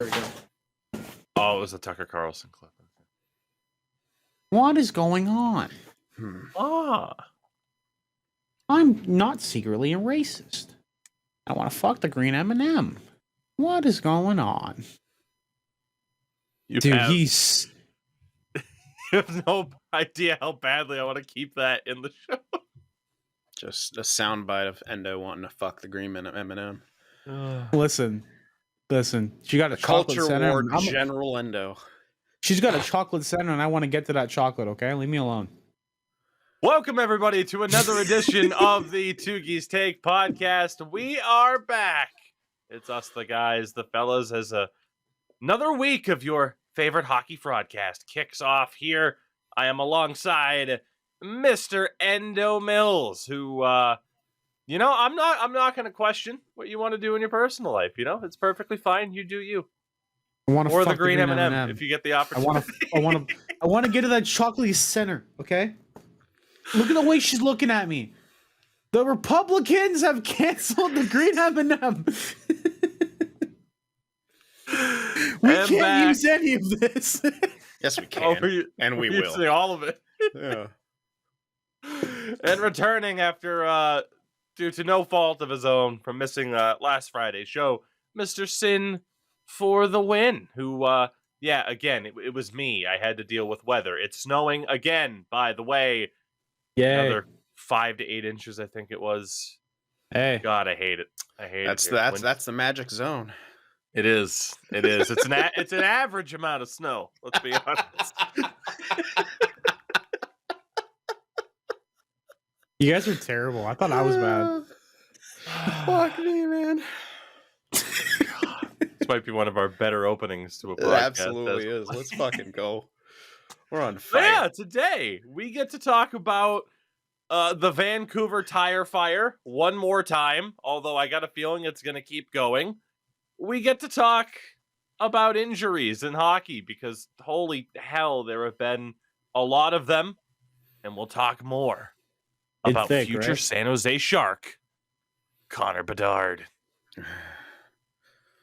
There we go. Oh, it was a Tucker Carlson clip. What is going on? I'm not secretly a racist. I want to fuck the green M&M. What is going on? You have no idea how badly I want to keep that in the show. Just a soundbite of Endo wanting to fuck the green M&M. Listen. She got a chocolate culture center. war General Endo. She's got a chocolate center, and I want to get to that chocolate. Okay, leave me alone. Welcome everybody to another edition of the Tougies Take podcast. We are back. It's us, the guys, the fellas, as another week of your favorite hockey broadcast kicks off here. I am alongside Mr. Endo Mills, who, I'm not going to question what you want to do in your personal life. You know, it's perfectly fine. You do you. Or the green M&M if you get the opportunity. I want to get to that chocolate center. Okay. Look at the way she's looking at me. The Republicans have canceled the green M&M. We can't use any of this. Yes, we can. And we will. Using all of it. Yeah. And returning after, due to no fault of his own, from missing last Friday's show, Mr. Sin for the win, who, again, it was me. I had to deal with weather. It's snowing again, by the way. Yeah. Another 5 to 8 inches, I think it was. Hey. God, I hate it. That's the magic zone. It is. It's an average amount of snow. Let's be honest. You guys are terrible. I thought I was bad. Fuck me, man. This might be one of our better openings to a podcast. It absolutely is. Let's fucking go. We're on fire. Yeah, today we get to talk about the Vancouver tire fire one more time, although I got a feeling it's going to keep going. We get to talk about injuries in hockey because, holy hell, there have been a lot of them, and we'll talk more about future San Jose Shark, Connor Bedard.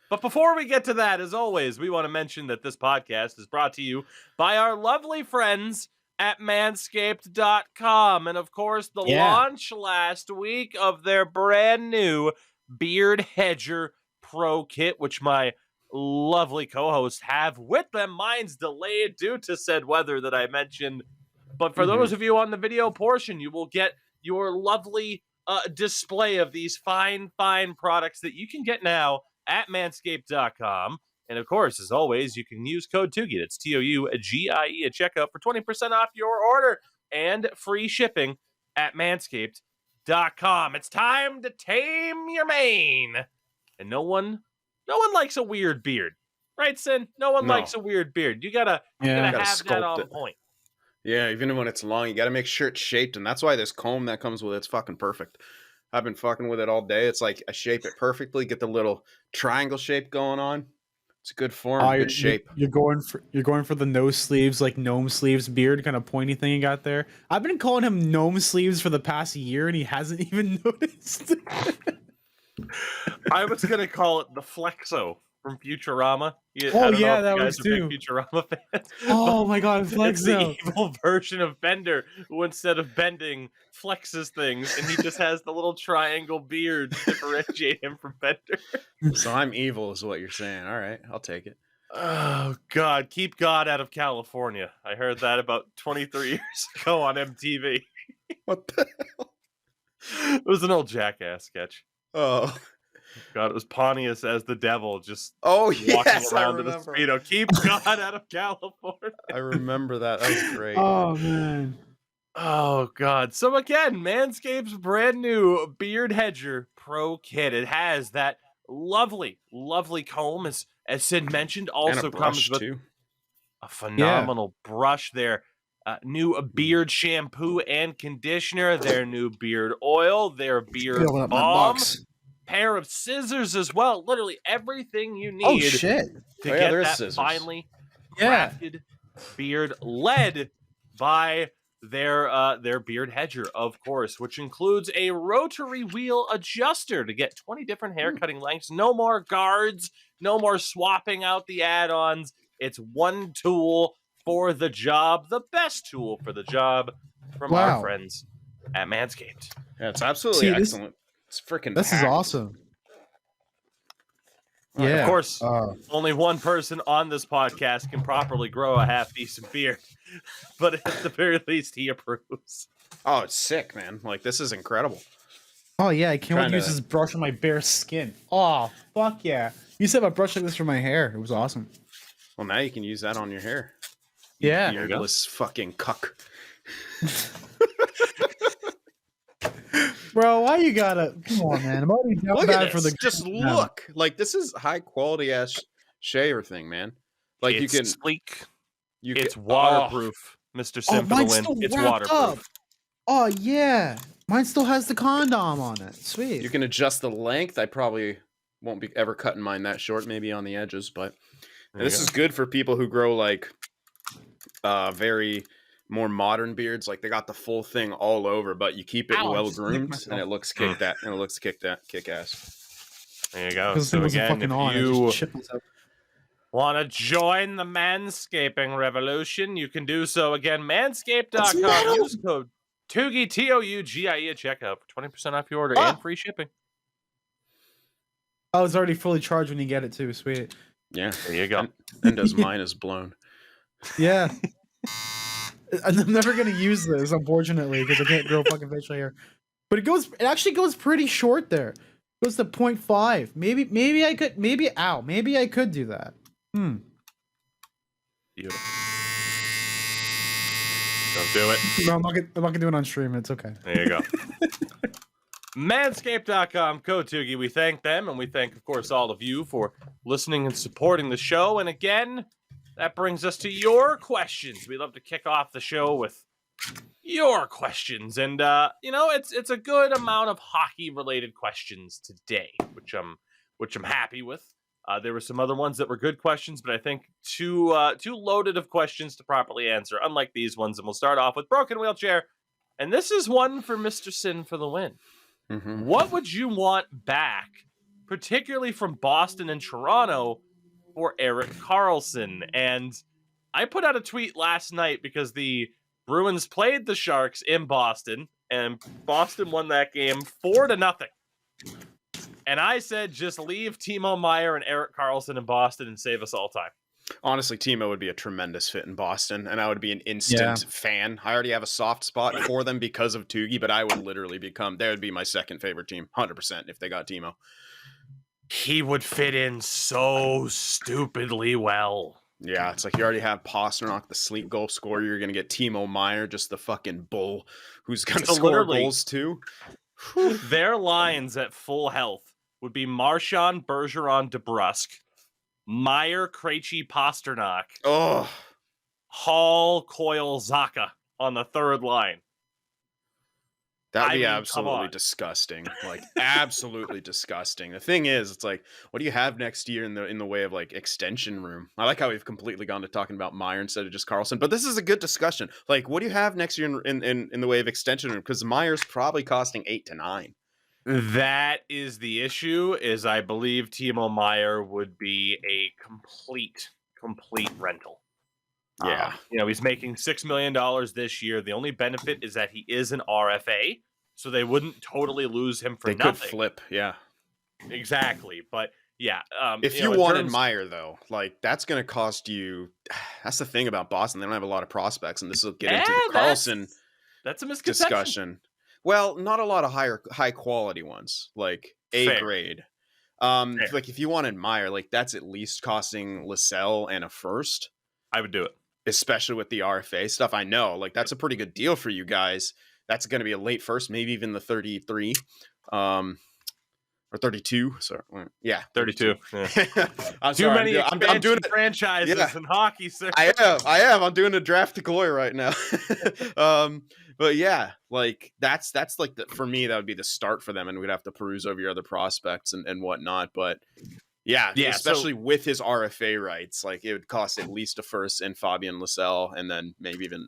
But before we get to that, as always, we want to mention that this podcast is brought to you by our lovely friends at Manscaped.com. And, of course, the launch last week of their brand new Beard Hedger Pro Kit, which my lovely co-hosts have with them. Mine's delayed due to said weather that I mentioned. But for those of you on the video portion, you will get your lovely display of these fine products that you can get now at Manscaped.com. And of course, as always, you can use code Tougie. That's TOUGIE at checkout for 20% off your order and free shipping at Manscaped.com. It's time to tame your mane. And no one likes a weird beard. Right, Sin? No one likes a weird beard. You gotta have that on point. Yeah, even when it's long, you gotta make sure it's shaped, and that's why this comb that comes with it's fucking perfect. I've been fucking with it all day. It's like I shape it perfectly, get the little triangle shape going on. It's a good form, good shape. You're going for the no sleeves, like gnome sleeves beard kind of pointy thing you got there. I've been calling him gnome sleeves for the past year, and he hasn't even noticed. I was gonna call it the Flexo from Futurama. That was too. Futurama fans. Oh my god, Flexo! It's the evil version of Bender, who instead of bending flexes things, and he just has the little triangle beard to differentiate him from Bender. So I'm evil, is what you're saying. All right, I'll take it. Oh God, keep God out of California. I heard that about 23 years ago on MTV. What the hell? It was an old Jackass sketch. Oh. God, it was Pontius as the devil, just walking around in a Speedo. Keep God out of California. I remember that. That was great. Oh, man. Oh, God. So, again, Manscaped's brand new Beard Hedger Pro Kit. It has that lovely comb, as Sid mentioned. Also comes with a phenomenal brush there. New beard shampoo and conditioner, their new beard oil, their beard balm. Pair of scissors as well. Literally everything you need to get that scissors. finely crafted beard, led by their beard hedger, of course, which includes a rotary wheel adjuster to get 20 different hair cutting lengths. No more guards, no more swapping out the add-ons. It's one tool for the job, the best tool for the job from our friends at Manscaped. Yeah, it's absolutely excellent. It's freaking This is awesome. Yeah. Of course, only one person on this podcast can properly grow a half-decent beard, but at the very least, he approves. Oh, it's sick, man. Like, this is incredible. Oh, yeah, I can't wait to use this brush on my bare skin. Oh, fuck yeah. You said a brush like this for my hair. It was awesome. Well, now you can use that on your hair. Yeah. Beardless fucking cuck. Bro, why you gotta... Come on, man. I'm already down bad for the... Just look. Like, this is high-quality ass shaver thing, man. Like, it's you can... sleek. It's waterproof, Mr. Sim for the win. It's waterproof. Up. Oh, yeah. Mine still has the condom on it. Sweet. You can adjust the length. I probably won't be ever cutting mine that short, maybe on the edges, but this is good for people who grow, like, very... more modern beards, like they got the full thing all over, but you keep it well groomed and it looks kick ass. There you go. So again, if you want to join the manscaping revolution, you can do so. Again, manscaped.com. Use code Tougie, Tougie at checkout for 20% off your order and free shipping. Oh, it's already fully charged when you get it too. Sweet. Yeah, there you go. And does mine is blown. Yeah. I'm never gonna use this, unfortunately, because I can't grow fucking facial hair. But it actually goes pretty short there. It goes to 0.5. Maybe I could do that. Beautiful. Don't do it. No, I'm not gonna do it on stream. It's okay. There you go. Manscaped.com, code Tougie. We thank them, and we thank, of course, all of you for listening and supporting the show. And again, that brings us to your questions. We love to kick off the show with your questions, and it's a good amount of hockey-related questions today, which I'm happy with. There were some other ones that were good questions, but I think too loaded of questions to properly answer, unlike these ones. And we'll start off with Broken Wheelchair, and this is one for Mr. Sin for the win. Mm-hmm. What would you want back, particularly from Boston and Toronto, for Erik Karlsson? And I put out a tweet last night because the Bruins played the Sharks in Boston, and Boston won that game 4-0. And I said, just leave Timo Meier and Erik Karlsson in Boston and save us all time. Honestly, Timo would be a tremendous fit in Boston, and I would be an instant fan. I already have a soft spot for them because of Tougie, but I would literally they would be my second favorite team, 100%, if they got Timo. He would fit in so stupidly well. Yeah, it's like you already have Pasternak, the sleep goal scorer. You're going to get Timo Meier, just the fucking bull, who's going to score goals too. Their lines at full health would be Marchand, Bergeron, DeBrusk, Meier, Krejci, Pasternak, Hall, Coyle, Zacha on the third line. That'd be absolutely disgusting. Like, absolutely disgusting. The thing is, it's like, what do you have next year in the way of, like, extension room? I like how we've completely gone to talking about Meier instead of just Karlsson, but this is a good discussion. Like, what do you have next year in the way of extension room? Because Meier's probably costing 8 to 9. That is the issue, is I believe Timo Meier would be a complete rental. Yeah. He's making $6 million this year. The only benefit is that he is an RFA, so they wouldn't totally lose him for nothing. They could flip, yeah. Exactly, but yeah. If you wanted Meier, though, like, that's going to cost you... That's the thing about Boston. They don't have a lot of prospects, and this will get into the Karlsson that's a misconception. Discussion. Well, not a lot of high-quality ones, like A grade. Like, if you wanted Meier, like, that's at least costing Lysell and a first. I would do it. Especially with the RFA stuff. I know, like, that's a pretty good deal for you guys. That's going to be a late first, maybe even the 33, or 32. Sorry, yeah, 32. Yeah. I'm Too many I'm doing franchises in hockey, sir. I am. I'm doing a draft to glory right now. But yeah, like that's like for me that would be the start for them, and we'd have to peruse over your other prospects and whatnot. But yeah, especially with his RFA rights, like it would cost at least a first in Fabian Lysell, and then maybe even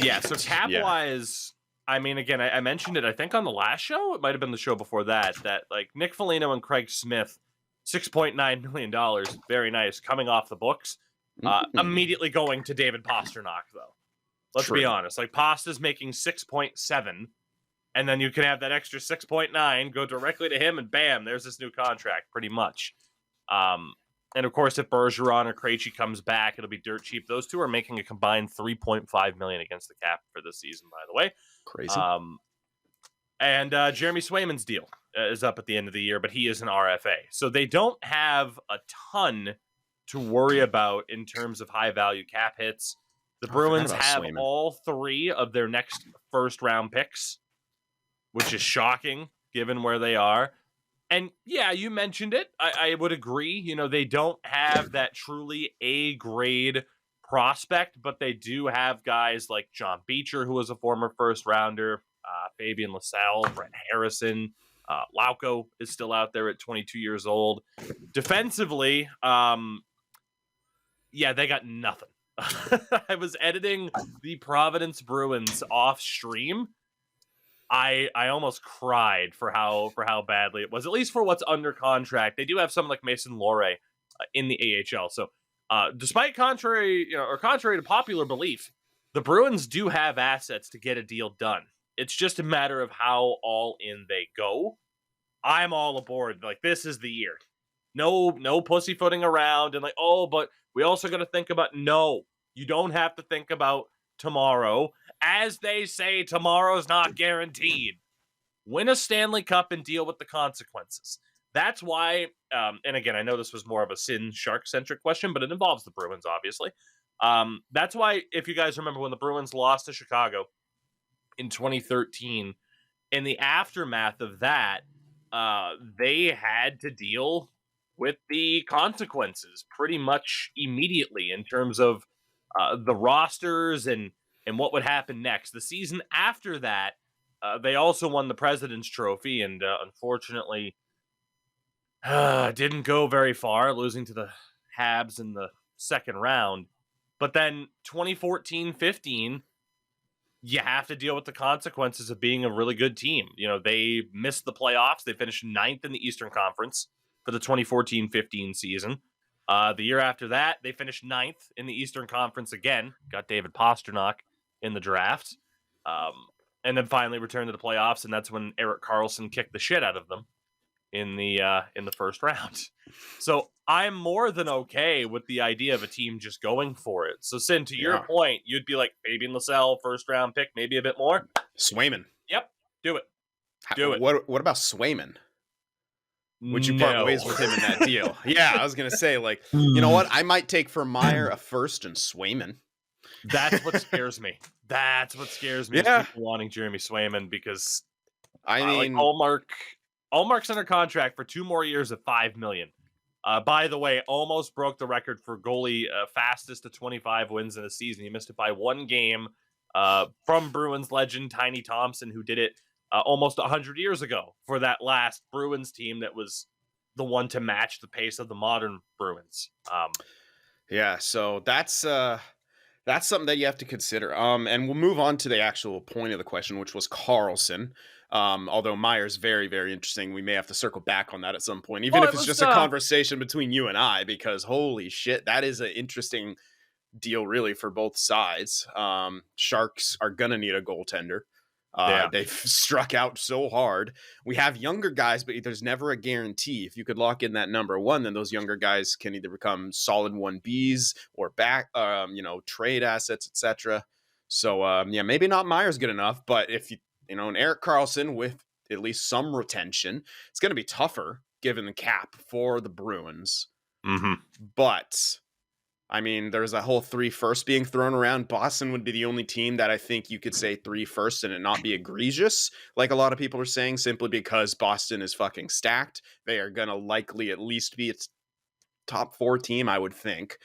Yeah, so cap-wise, I mean, again, I mentioned it, I think, on the last show. It might have been the show before that, like, Nick Foligno and Craig Smith, $6.9 million, very nice, coming off the books. Immediately going to David Pastrnak, though. Let's be honest. Like, Pasta's making 6.7, and then you can have that extra 6.9 go directly to him, and bam, there's this new contract, pretty much. And of course, if Bergeron or Krejci comes back, it'll be dirt cheap. Those two are making a combined $3.5 million against the cap for this season, by the way. Crazy. And Jeremy Swayman's deal is up at the end of the year, but he is an RFA. So they don't have a ton to worry about in terms of high-value cap hits. The Bruins have all 3 of their next first-round picks, which is shocking given where they are. And yeah, you mentioned it. I would agree. You know, they don't have that truly A-grade prospect, but they do have guys like John Beecher, who was a former first-rounder, Fabian LaSalle, Brent Harrison, Lauko is still out there at 22 years old. Defensively, yeah, they got nothing. I was editing the Providence Bruins off stream. I almost cried for how badly it was, at least for what's under contract. They do have someone like Mason Lohrei in the AHL. So despite contrary to popular belief, the Bruins do have assets to get a deal done. It's just a matter of how all in they go. I'm all aboard. Like, this is the year. No pussyfooting around and like, oh, but we also got to think about, no, you don't have to think about tomorrow. As they say, tomorrow's not guaranteed. Win a Stanley Cup and deal with the consequences. That's why, and again, I know this was more of a Sin Shark-centric question, but it involves the Bruins, obviously. That's why, if you guys remember when the Bruins lost to Chicago in 2013, in the aftermath of that, they had to deal with the consequences pretty much immediately in terms of the rosters and what would happen next. The season after that, they also won the President's Trophy and unfortunately didn't go very far, losing to the Habs in the second round. But then 2014-15, you have to deal with the consequences of being a really good team. You know, they missed the playoffs. They finished 9th in the Eastern Conference for the 2014-15 season. The year after that, they finished 9th in the Eastern Conference again. Got David Pastrnak in the draft. And then finally returned to the playoffs, and that's when Erik Karlsson kicked the shit out of them in the first round. So I'm more than okay with the idea of a team just going for it. So, Sin, to your point, you'd be like Fabian LaSalle, first round pick, maybe a bit more. Swayman. Yep, do it. What about Swayman? Would you part ways with him in that deal? Yeah, I was gonna say, like, you know what? I might take for Meyer a first and Swayman. That's what scares me. That's what scares me. Yeah. Is people wanting Jeremy Swayman because I mean, like Allmark's under contract for 2 more years at $5 million. By the way, almost broke the record for goalie fastest to 25 wins in a season. He missed it by 1 game from Bruins legend Tiny Thompson, who did it almost 100 years ago for that last Bruins team that was the one to match the pace of the modern Bruins. Yeah, so that's something that you have to consider. And we'll move on to the actual point of the question, which was Karlsson. Although Meyer's very, very interesting. We may have to circle back on that at some point, even if it's just a conversation between you and I, because holy shit, that is an interesting deal really for both sides. Sharks are going to need a goaltender. They've struck out so hard. We have younger guys, but there's never a guarantee. If you could lock in that number 1, then those younger guys can either become solid 1Bs or back, trade assets, etc. So, maybe not Meyer's good enough, but if an Erik Karlsson with at least some retention, it's going to be tougher given the cap for the Bruins. Mm-hmm. But I mean, there's a whole 3 firsts being thrown around. Boston would be the only team that I think you could say 3 firsts and it not be egregious, like a lot of people are saying, simply because Boston is fucking stacked. They are going to likely at least be its top 4 team, I would think.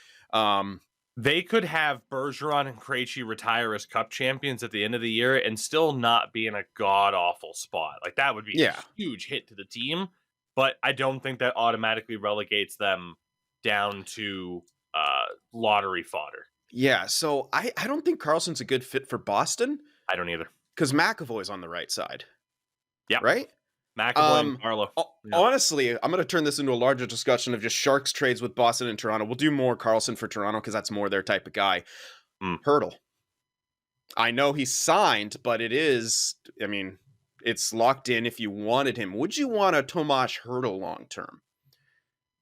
They could have Bergeron and Krejci retire as Cup champions at the end of the year and still not be in a god-awful spot. Like, that would be a huge hit to the team, but I don't think that automatically relegates them down to lottery fodder. Yeah, so I don't think Carlson's a good fit for Boston I don't either. because McAvoy's on the right side, Yeah, right? McAvoy and Carlo. Yeah. Honestly, I'm going to turn this into a larger discussion of just Sharks trades with Boston and Toronto. We'll do more Carlson for Toronto because that's more their type of guy. Hurdle. I know he's signed, but it's locked in if you wanted him. Would you want a Tomas Hurdle long term?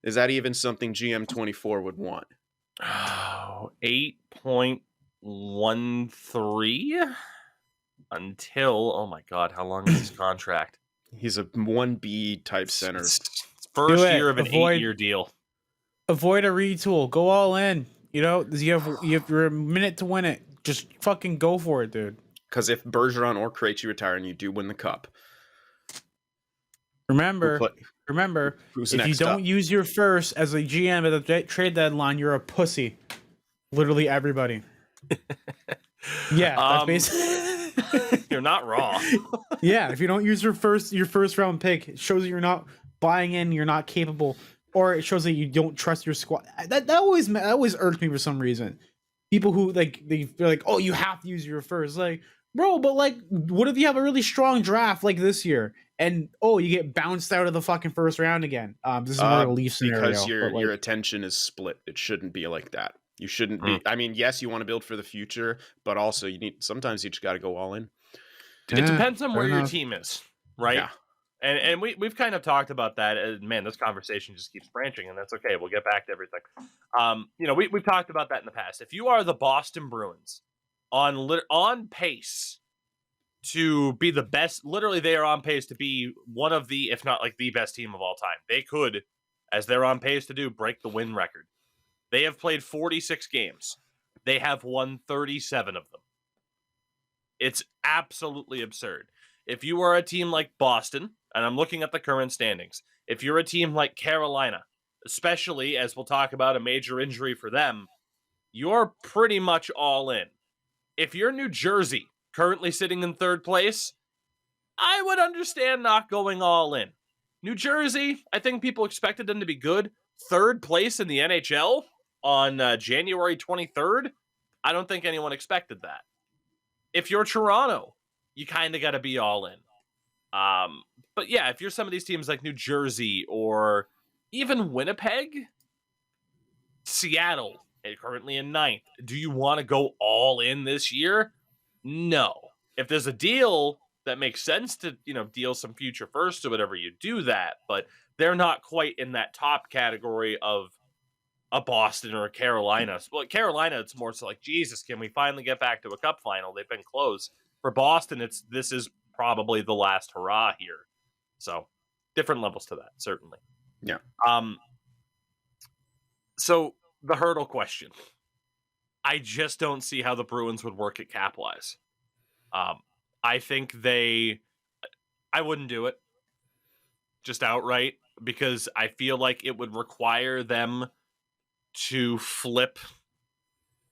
Is that even something GM24 would want? 8.13 until, oh my God, how long is his contract? He's a 1B type center. It's first year of an 8-year deal. Avoid a retool. Go all in. You have your minute to win it. Just fucking go for it, dude. Because if Bergeron or Krejci retire and you do win the cup, remember, who's if you don't use your first as a GM at the trade deadline, you're a pussy. Literally everybody. Yeah, that's basically. You're not wrong. Yeah, if you don't use your first round pick, it shows that you're not buying in, you're not capable, or it shows that you don't trust your squad. That always irked me for some reason. People who they're like, oh, you have to use your first. Like, bro, but like, what if you have a really strong draft like this year, and you get bounced out of the fucking first round again? This is more a Leaf scenario because your attention is split. It shouldn't be like that. You shouldn't be. I mean, yes, you want to build for the future, but also sometimes you just got to go all in. It depends on where your team is, right? Yeah. And we've kind of talked about that. Man, this conversation just keeps branching, and that's okay. We'll get back to everything. We've talked about that in the past. If you are the Boston Bruins on pace to be the best, literally they are on pace to be one of the, if not like the best team of all time. They could, as they're on pace to do, break the win record. They have played 46 games. They have won 37 of them. It's absolutely absurd. If you are a team like Boston, and I'm looking at the current standings, if you're a team like Carolina, especially as we'll talk about a major injury for them, you're pretty much all in. If you're New Jersey, currently sitting in third place, I would understand not going all in. New Jersey, I think people expected them to be good. Third place in the NHL on January 23rd, I don't think anyone expected that. If you're Toronto, you kind of got to be all in. But yeah, if you're some of these teams like New Jersey or even Winnipeg, Seattle, currently in 9th, do you want to go all in this year? No. If there's a deal that makes sense to, deal some future first or whatever, you do that. But they're not quite in that top category of a Boston or a Carolina. Well, Carolina, it's more so like, Jesus, can we finally get back to a cup final? They've been close. For Boston, this is probably the last hurrah here. So different levels to that, certainly. Yeah. So the hurdle question. I just don't see how the Bruins would work at cap-wise. I think I wouldn't do it just outright because I feel like it would require them to flip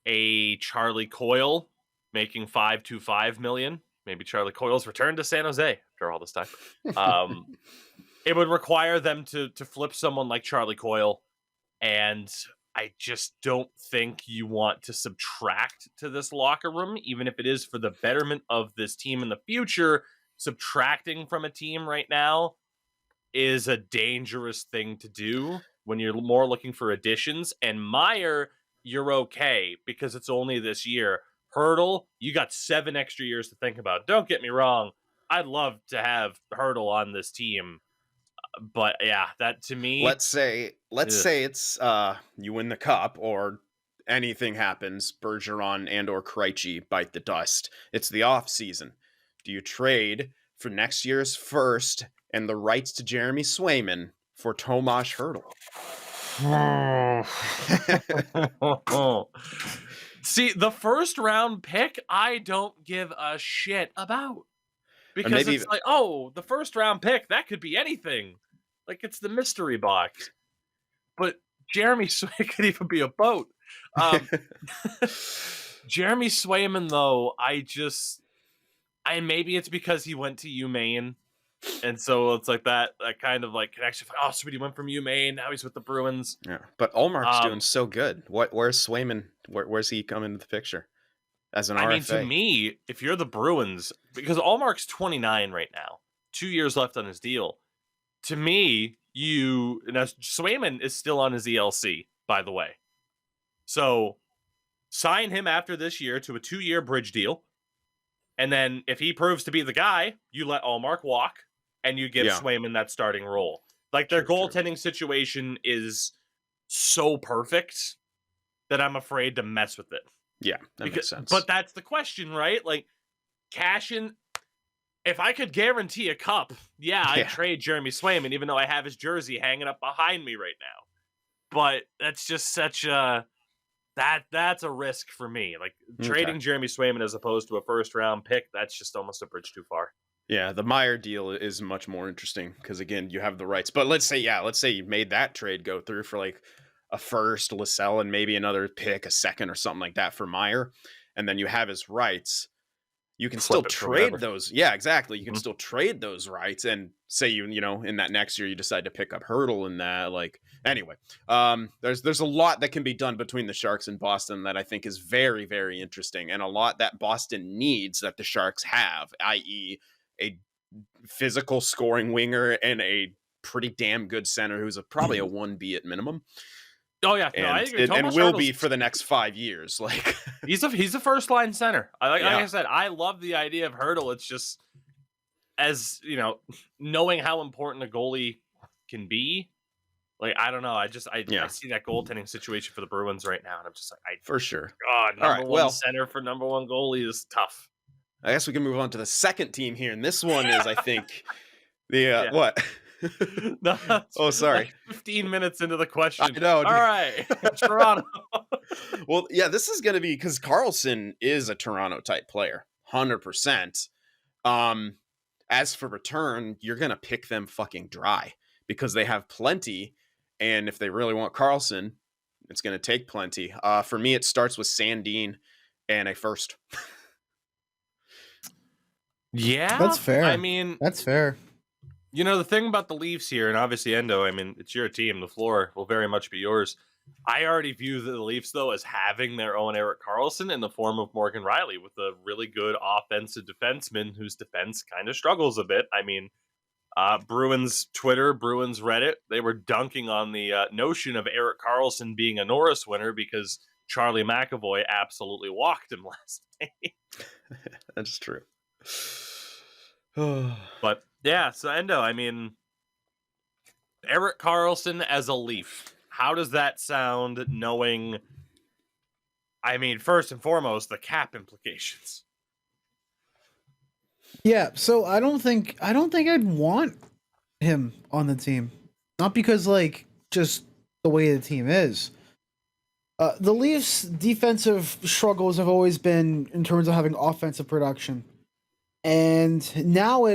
a Charlie Coyle making $5.25 million. Maybe Charlie Coyle's return to San Jose after all this time. It would require them to flip someone like Charlie Coyle, and I just don't think you want to subtract to this locker room, even if it is for the betterment of this team in the future. Subtracting from a team right now is a dangerous thing to do when you're more looking for additions. And Meyer, you're okay because it's only this year. Hurdle, you got 7 extra years to think about. Don't get me wrong. I'd love to have Hurdle on this team. But yeah, that to me, let's say it's you win the cup or anything happens, Bergeron and or Krejci bite the dust. It's the off season. Do you trade for next year's first and the rights to Jeremy Swayman for Tomas Hurdle? See, the first round pick, I don't give a shit about. Because it's like, the first round pick, that could be anything. Like, it's the mystery box. But Jeremy Swayman could even be a boat. Jeremy Swayman, though, maybe it's because he went to UMaine And so it's like that kind of like connection. Oh, sweetie went from UMaine, now he's with the Bruins. Yeah, but Ullmark's doing so good. Where's Swayman? Where's he come into the picture as an RFA? I mean, to me, if you're the Bruins, because Ullmark's 29 right now, 2 years left on his deal. To me, now Swayman is still on his ELC, by the way. So sign him after this year to a 2-year bridge deal. And then if he proves to be the guy, you let Ullmark walk and you give Swayman that starting role. Like their goaltending situation is so perfect that I'm afraid to mess with it. Yeah, that makes sense. But that's the question, right? Like cash in. If I could guarantee a cup, I'd trade Jeremy Swayman, even though I have his jersey hanging up behind me right now. But that's just such a that's a risk for me. Like trading Jeremy Swayman as opposed to a first-round pick, that's just almost a bridge too far. Yeah, the Meyer deal is much more interesting because again, you have the rights. But let's say you made that trade go through for like a first, Lascelles, and maybe another pick, a second or something like that for Meyer, and then you have his rights. You can still trade those. Yeah, exactly. You can still trade those rights and say you know, in that next year you decide to pick up Hurdle in that. Like anyway, there's a lot that can be done between the Sharks and Boston that I think is very, very interesting, and a lot that Boston needs that the Sharks have, i.e. a physical scoring winger and a pretty damn good center who's probably a 1B at minimum. Oh yeah, and, I agree. And will be for the next 5 years. Like he's a first line center. Like I said, I love the idea of Hurdle. It's just, as you know, knowing how important a goalie can be. Like I don't know. I see that goaltending situation for the Bruins right now, and I'm just like, for sure. God, number one center for number one goalie is tough. I guess we can move on to the second team here, and this one is, I think, the what? No, sorry. Like 15 minutes into the question. I know. All right, Toronto. Well, yeah, this is going to be because Karlsson is a Toronto type player, 100%. As for return, you're going to pick them fucking dry because they have plenty, and if they really want Karlsson, it's going to take plenty. For me, it starts with Sandin and a first. Yeah, that's fair. I mean, that's fair. You know, the thing about the Leafs here, and obviously Endo, I mean, it's your team. The floor will very much be yours. I already view the Leafs, though, as having their own Erik Karlsson in the form of Morgan Rielly with a really good offensive defenseman whose defense kind of struggles a bit. I mean, Bruins Twitter, Bruins Reddit, they were dunking on the notion of Erik Karlsson being a Norris winner because Charlie McAvoy absolutely walked him last night. That's true. But yeah, so Endo, I mean, Erik Karlsson as a Leaf, how does that sound knowing, I mean, first and foremost, the cap implications? Yeah, so I don't think I'd want him on the team. Not because like just the way the team is. The Leafs' defensive struggles have always been in terms of having offensive production. And now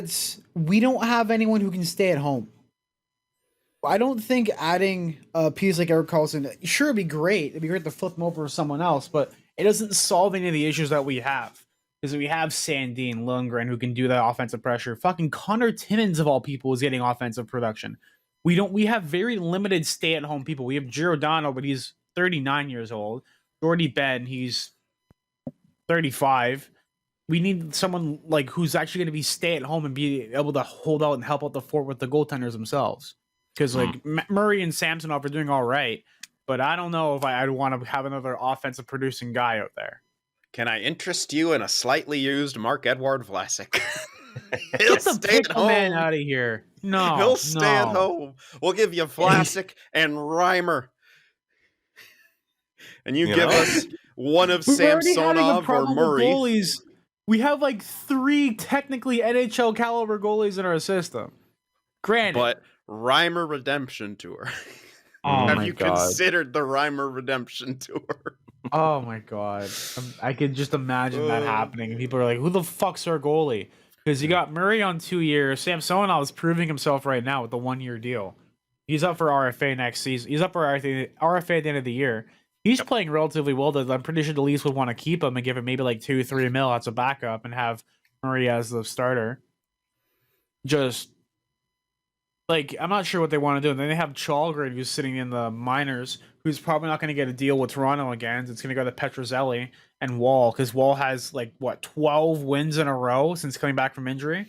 we don't have anyone who can stay at home. I don't think adding a piece like Erik Karlsson, sure, it'd be great. It'd be great to flip him over to someone else, but it doesn't solve any of the issues that we have. Because we have Sandin, Lundgren, who can do that offensive pressure. Fucking Connor Timmins, of all people, is getting offensive production. We have very limited stay-at-home people. We have Giordano, but he's 39 years old. Jordy Ben, he's 35. We need someone like who's actually going to be stay at home and be able to hold out and help out the fort with the goaltenders themselves. Because like Murray and Samsonov are doing all right, but I don't know if I'd want to have another offensive producing guy out there. Can I interest you in a slightly used Mark-Edouard Vlasic? Get the pickle man out of here. No, he'll stay at home. We'll give you Vlasic and Reimer, and you give us one of Samsonov or Murray. Goalies. We have like 3 technically NHL caliber goalies in our system. Granted. But Reimer Redemption Tour. Oh have you considered the Reimer Redemption Tour? Oh my god. I could just imagine that happening. And people are like, who the fuck's our goalie? Because you got Murray on 2 years. Samsonov is proving himself right now with the 1-year deal. He's up for RFA next season. He's up for RFA at the end of the year. He's playing relatively well. I'm pretty sure the Leafs would want to keep him and give him maybe like 2-3 mil as a backup and have Murray as the starter. Just like, I'm not sure what they want to do. And then they have Chalgrid, who's sitting in the minors, who's probably not going to get a deal with Toronto again. It's going to go to Petrozelli and Wall, because Wall has, like, 12 wins in a row since coming back from injury.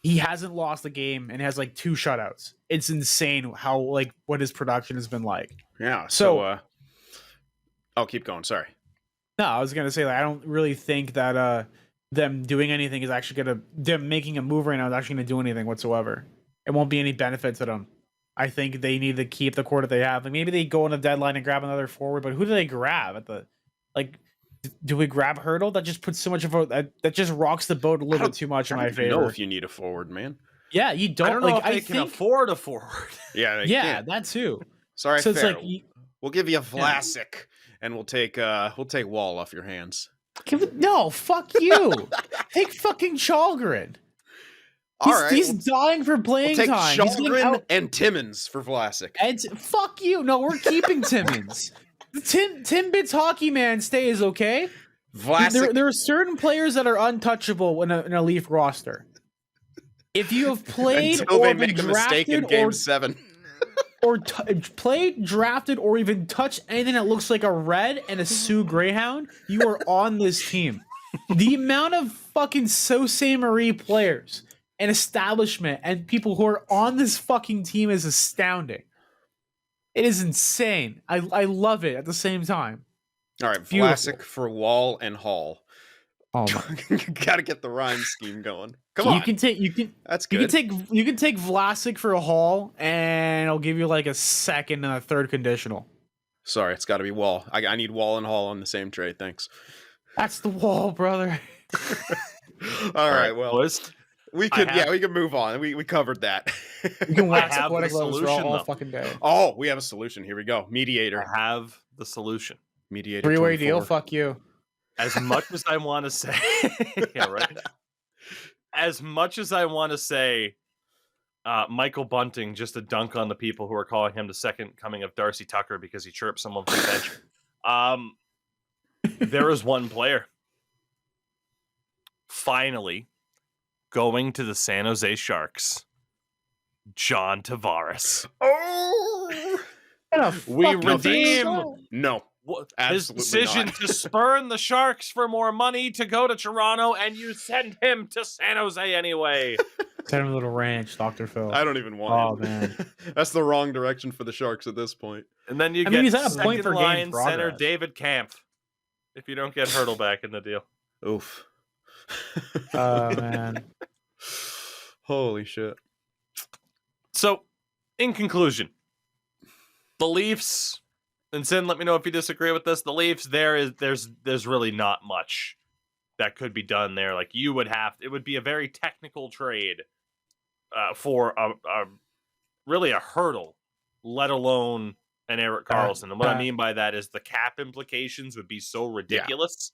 He hasn't lost a game and has, like, 2 shutouts. It's insane how, like, what his production has been like. Yeah. So I'll keep going. Sorry. no, I was going to say, like, I don't really think that them doing anything is actually going to, them making a move right now is actually going to do anything whatsoever. It won't be any benefit to them. I think they need to keep the core that they have. Like, maybe they go on the deadline and grab another forward, but who do they grab at the, like, do we grab Hurdle? That just puts so much of a, that just rocks the boat a little bit too much in my favor. I don't know if you need a forward, man. Yeah, you don't. I don't know like, if they can afford a forward. Yeah, they yeah, can't. that too. Sorry, So it's fair. like, We'll give you a Vlasic, and we'll take Wall off your hands. no, fuck you. Take fucking Chalgrid. He's dying for playing We'll take time. He's getting Chalgren and Timmins for Vlasic. And fuck you. No, we're keeping Timmins. Timbits hockey man stays, okay? Vlasic. There are certain players that are untouchable in a Leaf roster. If you have played until or they been make a mistake in drafted Game 7. or played, drafted, or even touched anything that looks like a red and a Sioux Greyhound, you are on this team. The amount of fucking Sault Marie players and establishment and people who are on this fucking team is astounding. It is insane. I love it at the same time. All right, Beautiful. Vlasic for Wall and Hall. Oh my! Got to get the rhyme scheme going. Come on. That's good. You can take Vlasic for a Hall, and I'll give you like a second and a third conditional. Sorry, it's got to be Wall. I need Wall and Hall on the same trade. Thanks. That's the Wall, brother. All right, well, boys. we can move on. We covered that. You can wax have Aquatic the Gloves solution, all though. fucking day. Oh, we have a solution. Here we go. Mediator. I have the solution. Mediator. 3-way 24. deal. Fuck you. As much as I want to say, yeah, right. As much as I want to say, Michael Bunting just a dunk on the people who are calling him the second coming of Darcy Tucker because he chirped someone from the bench. There is one player finally going to the San Jose Sharks. John Tavares. Oh, We redeem no. His Absolutely decision not. to spurn the Sharks for more money to go to Toronto, and you send him to San Jose anyway. Send him a little ranch, Dr. Phil. I don't even want him. Man. That's the wrong direction for the Sharks at this point. And then you I mean, get he's at a point per game second-line center progress. David Kampf. If you don't get Hurdle back in the deal. Oof. Oh, man. Holy shit. So, in conclusion, the Leafs, and Sin, let me know if you disagree with this. The Leafs, there's really not much that could be done there. Like it would be a very technical trade for really a Hurdle, let alone an Erik Karlsson. And what I mean by that is the cap implications would be so ridiculous.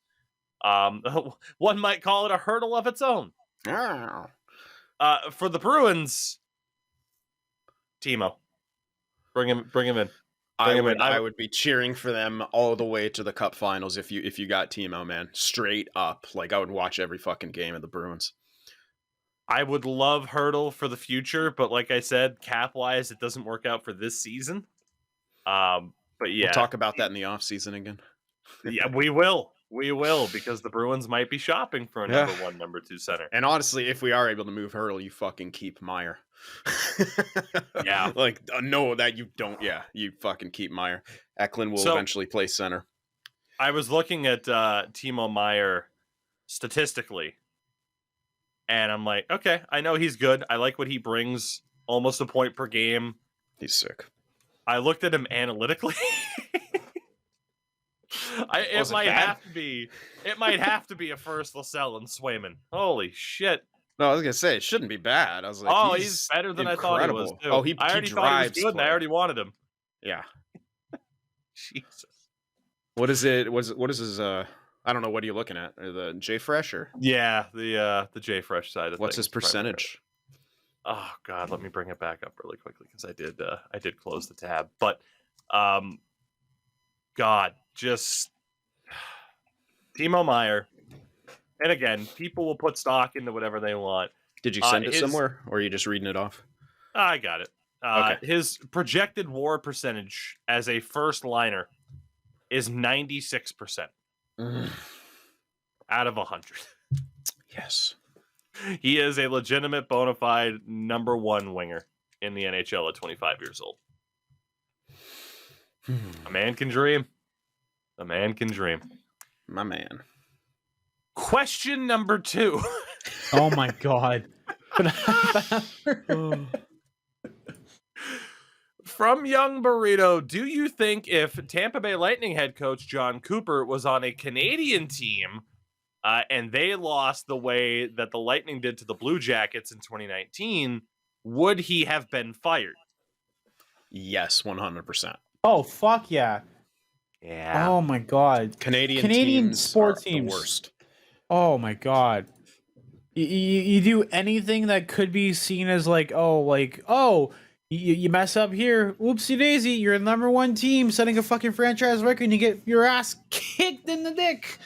One might call it a hurdle of its own. Oh. For the Bruins, Timo, bring him in. I would be cheering for them all the way to the Cup Finals if you got Timo, man. Straight up. Like, I would watch every fucking game of the Bruins. I would love Hurdle for the future, but like I said, cap-wise, it doesn't work out for this season. But yeah. We'll talk about that in the offseason again. Yeah, we will. We will, because the Bruins might be shopping for a number 1, number 2 center. And honestly, if we are able to move Hurdle, you fucking keep Meyer. Yeah. Like, no, that you don't. Yeah, you fucking keep Meyer. Eklund will eventually play center. I was looking at Timo Meyer statistically, and I'm like, okay, I know he's good. I like what he brings, almost a point per game. He's sick. I looked at him analytically. It might have to be a first Lysell and Swayman. Holy shit. No, I was gonna say it shouldn't be bad. I was like, he's better than I thought he was. Too. Oh, he I already drives thought he was good, and I play. already wanted him. Yeah. Jesus. What is it? What is his? I don't know. What are you looking at? The J Fresh or? Yeah, the J Fresh side of What's things. his percentage? Oh God, let me bring it back up really quickly because I did close the tab. But God, just Timo Meyer. And again, people will put stock into whatever they want. Did you send it somewhere, or are you just reading it off? I got it. Okay. His projected WAR percentage as a first liner is 96% out of 100. Yes. He is a legitimate, bona fide number one winger in the NHL at 25 years old. A man can dream. A man can dream. My man. Question number 2. Oh my god. From Young Burrito, do you think if Tampa Bay Lightning head coach John Cooper was on a Canadian team and they lost the way that the Lightning did to the Blue Jackets in 2019, would he have been fired? Yes, 100%. Oh fuck yeah. Yeah. Oh my god. Canadian teams sports are teams. the worst. Oh my god. You do anything that could be seen as you mess up here, oopsie daisy, you're the number one team setting a fucking franchise record and you get your ass kicked in the dick.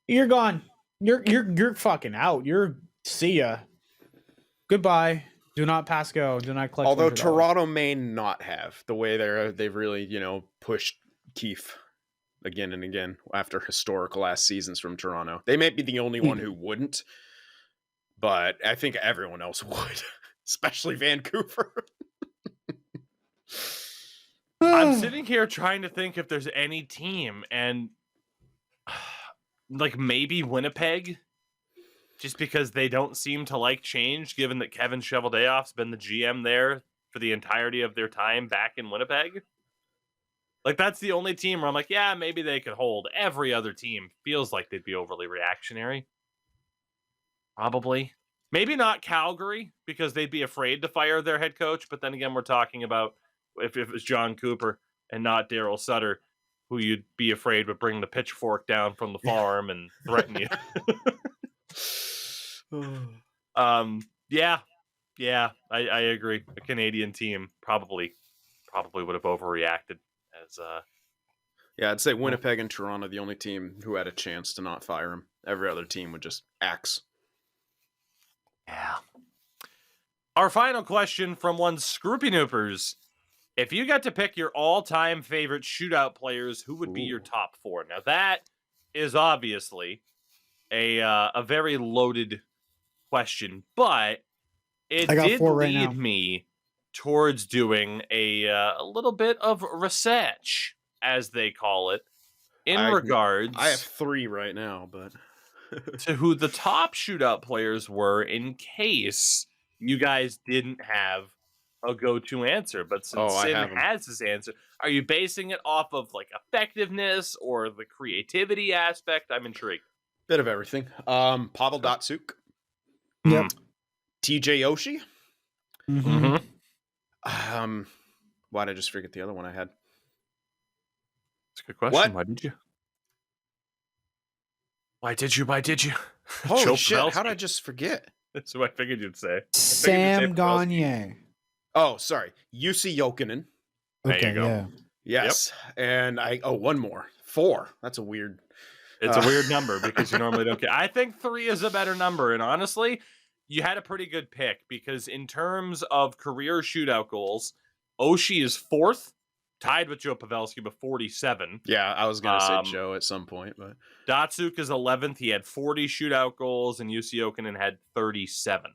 You're gone. You're fucking out. See ya. Goodbye. Do not pass go. Do not collect. Although $100. Toronto may not have the way they've really, pushed Keefe again and again after historical last seasons from Toronto. They may be the only one who wouldn't, but I think everyone else would, especially Vancouver. I'm sitting here trying to think if there's any team, and like maybe Winnipeg, just because they don't seem to like change, given that Kevin Cheveldayoff's been the GM there for the entirety of their time back in Winnipeg. Like, that's the only team where I'm like, yeah, maybe they could hold. Every other team feels like they'd be overly reactionary. Probably. Maybe not Calgary, because they'd be afraid to fire their head coach, but then again, we're talking about if it was John Cooper and not Daryl Sutter, who you'd be afraid would bring the pitchfork down from the farm and threaten you. Yeah, I agree. A Canadian team probably would have overreacted as Yeah, I'd say Winnipeg and Toronto, the only team who had a chance to not fire him. Every other team would just axe. Yeah. Our final question from one Scroopy Noopers. If you got to pick your all-time favorite shootout players, who would be your top 4? Now, that is obviously a very loaded question, but it did lead me towards doing a little bit of research, as they call it, regards... I have 3 right now, but... to who the top shootout players were in case you guys didn't have a go-to answer. But since Sin has his answer, are you basing it off of like effectiveness or the creativity aspect? I'm intrigued. Bit of everything. Pavel Datsyuk. Yep. TJ Oshie. Mm-hmm. Why'd I just forget the other one I had? That's a good question. What? Why did you? Why did you? Holy shit, how'd I just forget? That's what I figured you'd say. Sam Gagner. Oh, sorry. Jussi Jokinen. There you go. Yeah. Yes. Yep. And one more. 4. That's a weird... It's a weird number because you normally don't get... I think 3 is a better number. And honestly, you had a pretty good pick because in terms of career shootout goals, Oshie is 4th, tied with Joe Pavelski with 47. Yeah, I was going to say Joe at some point, but... Datsyuk is 11th. He had 40 shootout goals, and Jussi Jokinen had 37.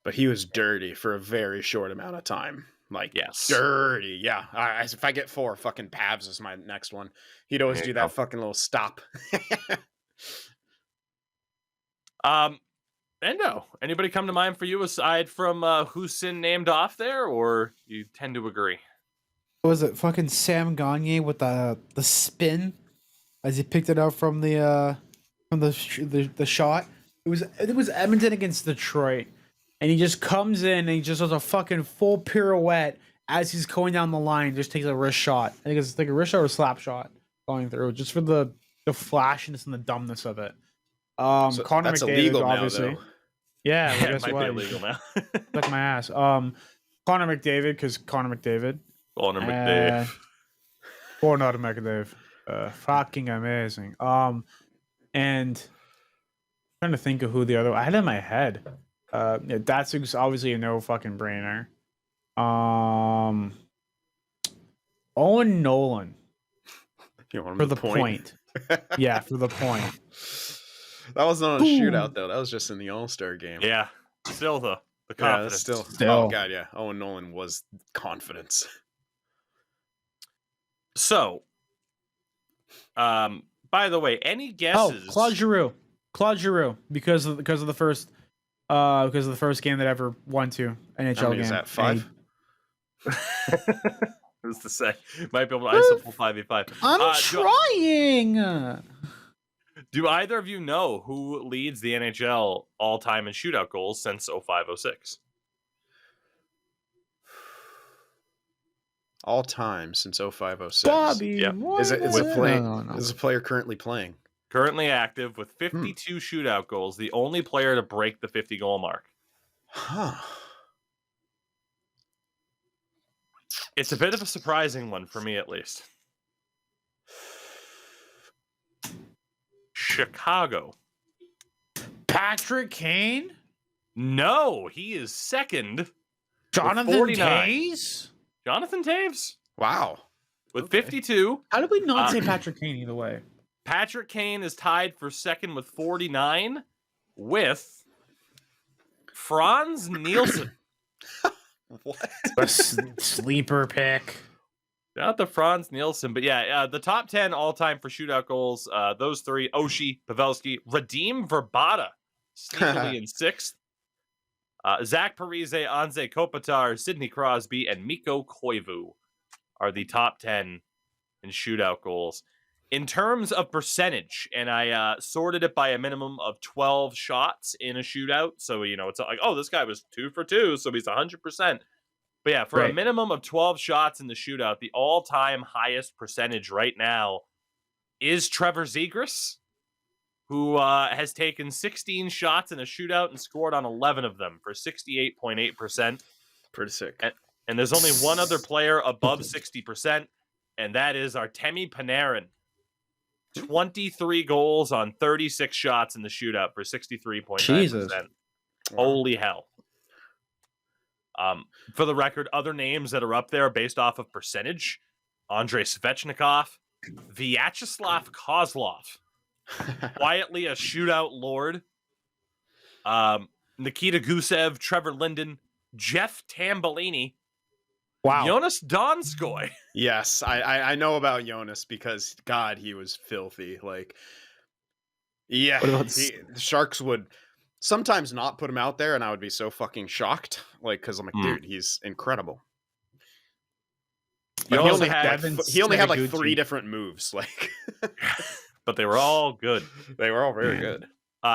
But he was dirty for a very short amount of time. Like, yes. Dirty, yeah. If I get 4, fucking Pavs is my next one. He'd always do that fucking little stop. Endo, anybody come to mind for you aside from who's Sin named off there, or you tend to agree? What was it? Fucking Sam Gagner with the spin as he picked it out from the shot. It was Edmonton against Detroit, and he just comes in and he just does a fucking full pirouette as he's going down the line. Just takes a wrist shot. I think it's like a wrist shot or a slap shot going through, just for the flashiness and the dumbness of it. So Connor that's McDavid, illegal obviously. now, Yeah, well, it guess might what? be illegal now. Suck my ass. Connor McDavid, because Connor McDavid. Connor McDavid. Connor McDavid. Fucking amazing. And I'm trying to think of who the other I had in my head. Datsuk's obviously a no fucking brainer. Owen Nolan You want him for to the point. Yeah, for the point. That wasn't on a Boom. shootout though. That was just in the All-Star game. Yeah, still the Yeah, that's confidence. still. Oh god, yeah. Owen Nolan was confidence. So, by the way, any guesses? Oh, Claude Giroux, because of the first game that ever won to NHL How many game. is that? 5? Who's to say? Might be able to ice a full 5v5. I'm trying. Do either of you know who leads the NHL all-time in shootout goals since 05-06? All time since 05-06. Bobby, Yep. Is it playing? No. Is a player currently playing? Currently active with 52 shootout goals, the only player to break the 50-goal mark. Huh. It's a bit of a surprising one for me, at least. Chicago. Patrick Kane? No, he is second. Jonathan 49. Taves? Jonathan Taves Wow. with 52. How did we not say Patrick Kane either way? Patrick Kane is tied for second with 49 with Franz Nielsen. What? A sleeper pick. Not the Franz Nielsen, but yeah, the top 10 all-time for shootout goals, those three, Oshie, Pavelski, Radim Verbata, sneakily in sixth. Zach Parise, Anze Kopitar, Sidney Crosby, and Mikko Koivu are the top 10 in shootout goals. In terms of percentage, and I sorted it by a minimum of 12 shots in a shootout, so, it's not like, oh, this guy was 2 for 2, so he's 100%. But yeah, for a minimum of 12 shots in the shootout, the all-time highest percentage right now is Trevor Zegras, who has taken 16 shots in a shootout and scored on 11 of them for 68.8%. Pretty sick. And there's only one other player above 60%, and that is Artemi Panarin. 23 goals on 36 shots in the shootout for 63.9%. Jesus. Holy hell. For the record, other names that are up there based off of percentage: Andrei Svechnikov, Vyacheslav Kozlov, quietly a shootout lord, Nikita Gusev, Trevor Linden, Jeff Tambellini, Wow. Jonas Donskoy. Yes, I know about Jonas because God, he was filthy. Like, yeah, the Sharks would sometimes not put him out there, and I would be so fucking shocked. Like, because I'm like, dude, he's incredible. But he only had like 3 different moves, like, but they were all good. They were all very good.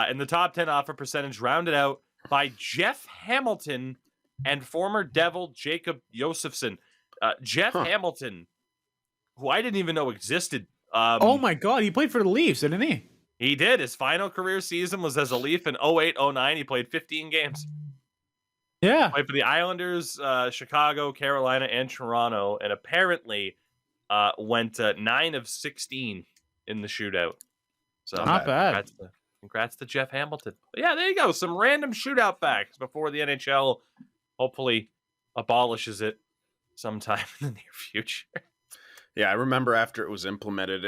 In the top 10 offer percentage, rounded out by Jeff Hamilton and former Devil Jacob Josefson. Jeff Hamilton, who I didn't even know existed. Oh my God, he played for the Leafs, didn't he? He did. His final career season was as a Leaf in 08-09. He played 15 games. Yeah. Played for the Islanders, Chicago, Carolina, and Toronto, and apparently went 9 of 16 in the shootout. So not bad. Congrats to Jeff Hamilton. But yeah, there you go. Some random shootout facts before the NHL hopefully abolishes it sometime in the near future. Yeah, I remember after it was implemented,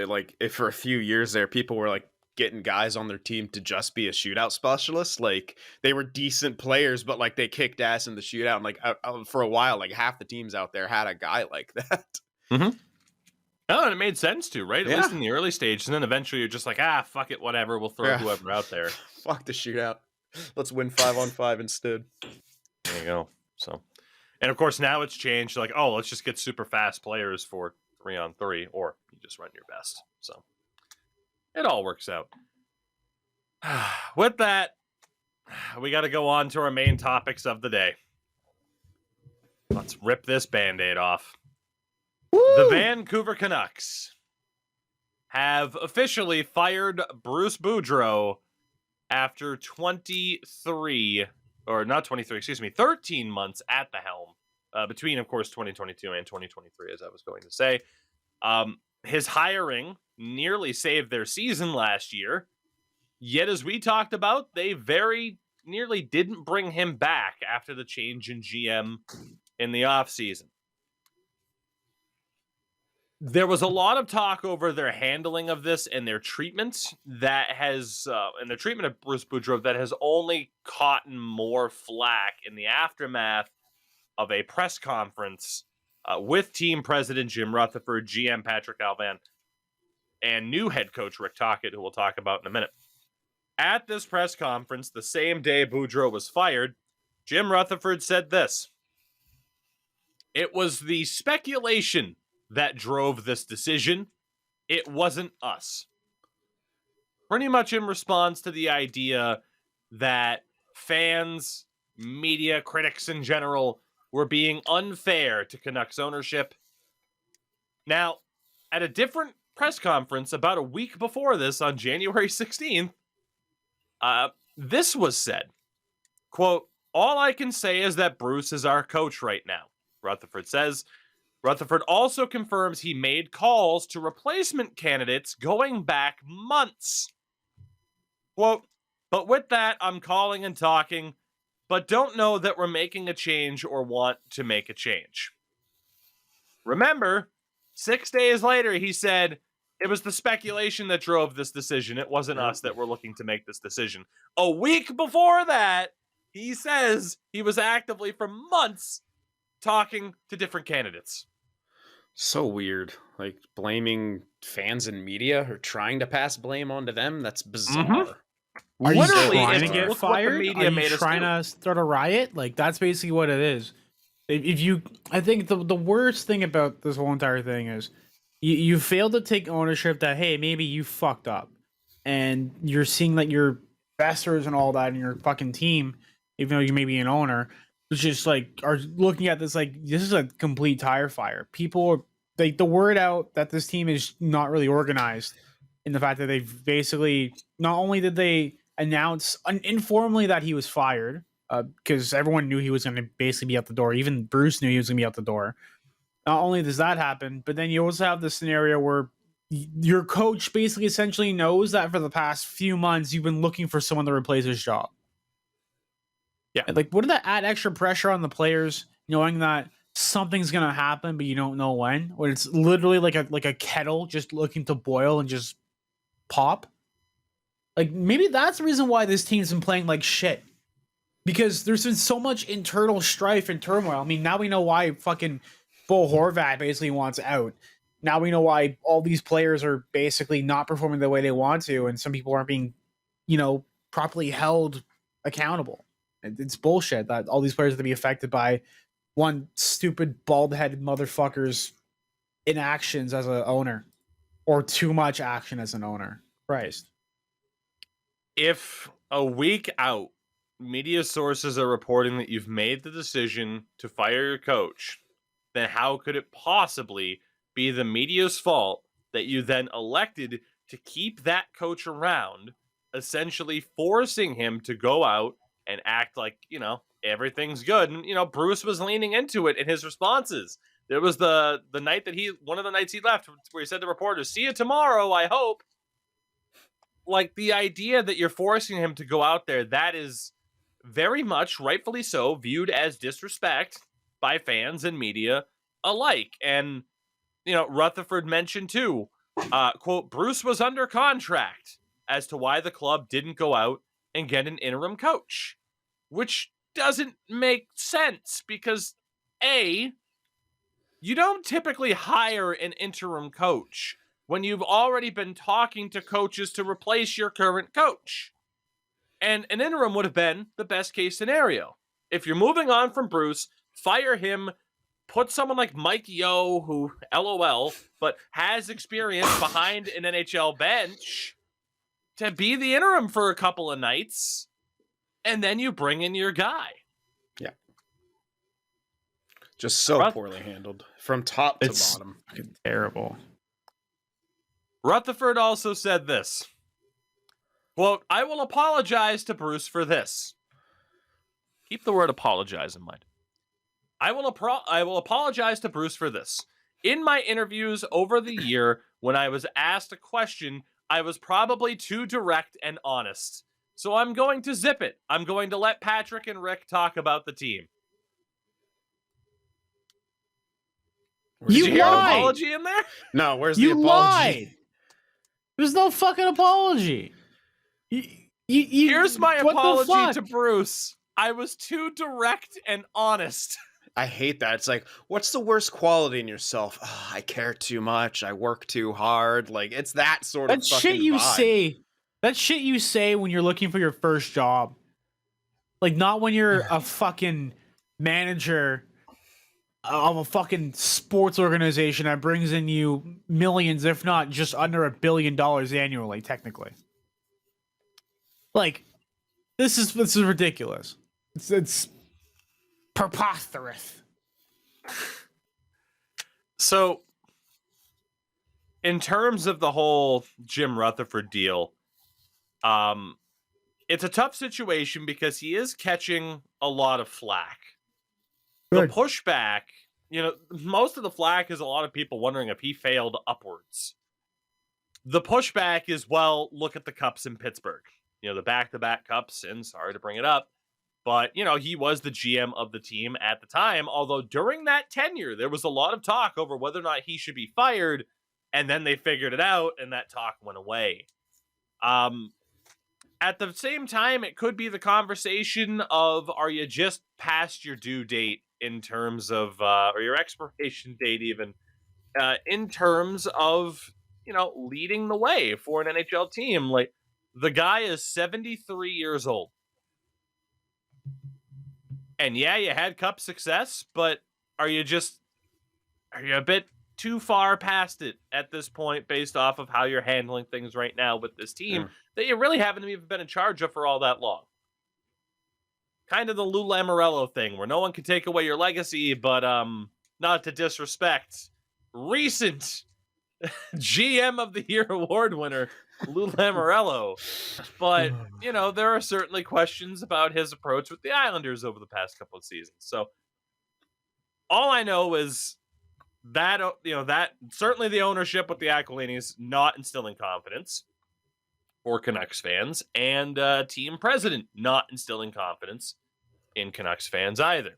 for a few years there, people were like getting guys on their team to just be a shootout specialist. Like, they were decent players, but like they kicked ass in the shootout. And like for a while, like half the teams out there had a guy like that. Mm-hmm. Oh, and it made sense too, right? At least in the early stages. And then eventually you're just like, fuck it, whatever. We'll throw whoever out there. Fuck the shootout. Let's win 5-on-5 instead. There you go. So, and of course now it's changed. Like, oh, let's just get super fast players for 3-on-3, or you just run your best. So it all works out. With that, we got to go on to our main topics of the day. Let's rip this Band-Aid off. Woo! The Vancouver Canucks have officially fired Bruce Boudreau after 13 months at the helm, between, of course, 2022 and 2023, as I was going to say. His hiring nearly saved their season last year, yet as we talked about, they very nearly didn't bring him back after the change in GM in the offseason. There was a lot of talk over their handling of this and their treatment that has, and the treatment of Bruce Boudreau that has only caught more flack in the aftermath of a press conference with team president Jim Rutherford, GM Patrick Alvan, and new head coach Rick Tocchet, who we'll talk about in a minute. At this press conference, the same day Boudreau was fired, Jim Rutherford said this: "It was the speculation that drove this decision. It wasn't us." Pretty much in response to the idea that fans, media, critics in general were being unfair to Canucks ownership. Now, at a different press conference about a week before this, on January 16th, this was said, quote, "All I can say is that Bruce is our coach right now," Rutherford says. Rutherford also confirms he made calls to replacement candidates going back months. Quote, "But with that, I'm calling and talking, but don't know that we're making a change or want to make a change." Remember, 6 days later, he said, "It was the speculation that drove this decision. It wasn't us that were looking to make this decision." A week before that, he says he was actively for months talking to different candidates. So weird. Like blaming fans and media or trying to pass blame onto them. That's bizarre. Are you Literally, trying it's to get look what the fired? media Are made you us trying do. to start a riot? Like, that's basically what it is. I think the worst thing about this whole entire thing is you failed to take ownership that, hey, maybe you fucked up, and you're seeing that your investors and all that in your fucking team, even though you may be an owner, is just like are looking at this like this is a complete tire fire. People are like the word out that this team is not really organized, in the fact that they've basically not only did they announce informally that he was fired, because everyone knew he was going to basically be out the door. Even Bruce knew he was going to be out the door. Not only does that happen, but then you also have the scenario where your coach basically essentially knows that for the past few months you've been looking for someone to replace his job. Yeah. And like, wouldn't that add extra pressure on the players, knowing that something's going to happen, but you don't know when? When it's literally like a kettle just looking to boil and just pop? Like, maybe that's the reason why this team's been playing like shit. Because there's been so much internal strife and turmoil. I mean, now we know why fucking Bo Horvat basically wants out. Now we know why all these players are basically not performing the way they want to, and some people aren't being, properly held accountable. It's bullshit that all these players have to be affected by one stupid bald-headed motherfucker's inactions as an owner, or too much action as an owner. Christ. If a week out, media sources are reporting that you've made the decision to fire your coach, then how could it possibly be the media's fault that you then elected to keep that coach around, essentially forcing him to go out and act like, everything's good? And, Bruce was leaning into it in his responses. There was the night that one of the nights he left, where he said to reporters, "See you tomorrow, I hope." Like, the idea that you're forcing him to go out there, that is very much, rightfully so, viewed as disrespect by fans and media alike. And, Rutherford mentioned too, quote, "Bruce was under contract as to why the club didn't go out and get an interim coach," which doesn't make sense because, A, you don't typically hire an interim coach when you've already been talking to coaches to replace your current coach. And an interim would have been the best case scenario. If you're moving on from Bruce, fire him, put someone like Mike Yeo, who, LOL, but has experience behind an NHL bench, to be the interim for a couple of nights, and then you bring in your guy. Yeah. Just so poorly handled from top to bottom. Terrible. Rutherford also said this, quote, "I will apologize to Bruce for this." Keep the word apologize in mind. I will apologize to Bruce for this. In my interviews over the year, when I was asked a question, I was probably too direct and honest. So I'm going to zip it. I'm going to let Patrick and Rick talk about the team. Did you hear an apology in there? No, where's the You apology? lied. There's no fucking apology. Here's my what the apology fuck? to Bruce. I was too direct and honest. I hate that. It's like, what's the worst quality in yourself? Oh, I care too much. I work too hard. Like, it's that sort of That fucking shit you vibe. say. That shit you say when you're looking for your first job. Like, not when you're a fucking manager of a fucking sports organization that brings in you millions, if not just under $1 billion annually, technically. Like, this is ridiculous. It's preposterous. So, in terms of the whole Jim Rutherford deal, it's a tough situation because he is catching a lot of flack. Good. The pushback, most of the flack is a lot of people wondering if he failed upwards. The pushback is, well, look at the cups in Pittsburgh. The back-to-back cups, and sorry to bring it up, but, he was the GM of the team at the time, although during that tenure, there was a lot of talk over whether or not he should be fired, and then they figured it out, and that talk went away. At the same time, it could be the conversation of, are you just past your due date in terms of, or your expiration date even, in terms of, leading the way for an NHL team? Like, the guy is 73 years old. And yeah, you had cup success, but are you a bit too far past it at this point based off of how you're handling things right now with this team that you really haven't even been in charge of for all that long? Kind of the Lou Lamoriello thing where no one can take away your legacy, but not to disrespect recent GM of the Year award winner Lou Lamoriello, but there are certainly questions about his approach with the Islanders over the past couple of seasons. So all I know is that that certainly the ownership with the Aquilinis not instilling confidence for Canucks fans, and team president not instilling confidence in Canucks fans either.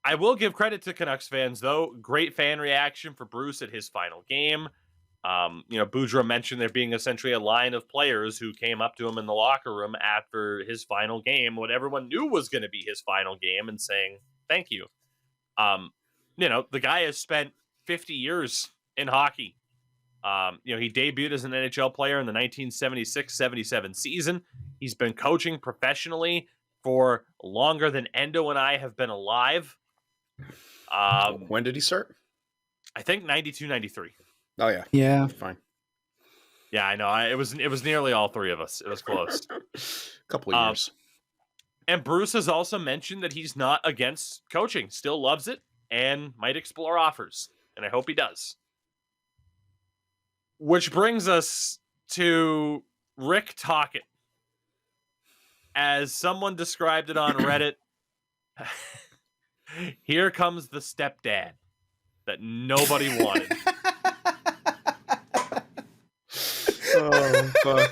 I will give credit to Canucks fans, though. Great fan reaction for Bruce at his final game. Boudreau mentioned there being essentially a line of players who came up to him in the locker room after his final game, what everyone knew was going to be his final game, and saying, thank you. The guy has spent 50 years in hockey. He debuted as an NHL player in the 1976-77 season. He's been coaching professionally for longer than Endo and I have been alive. When did he start? I think 92-93. Oh yeah. Yeah. Fine. Yeah, I know. It was nearly all three of us. It was close. Couple of years. And Bruce has also mentioned that he's not against coaching, still loves it, and might explore offers. And I hope he does. Which brings us to Rick Tocchet. As someone described it on Reddit, here comes the stepdad that nobody wanted. Oh, fuck.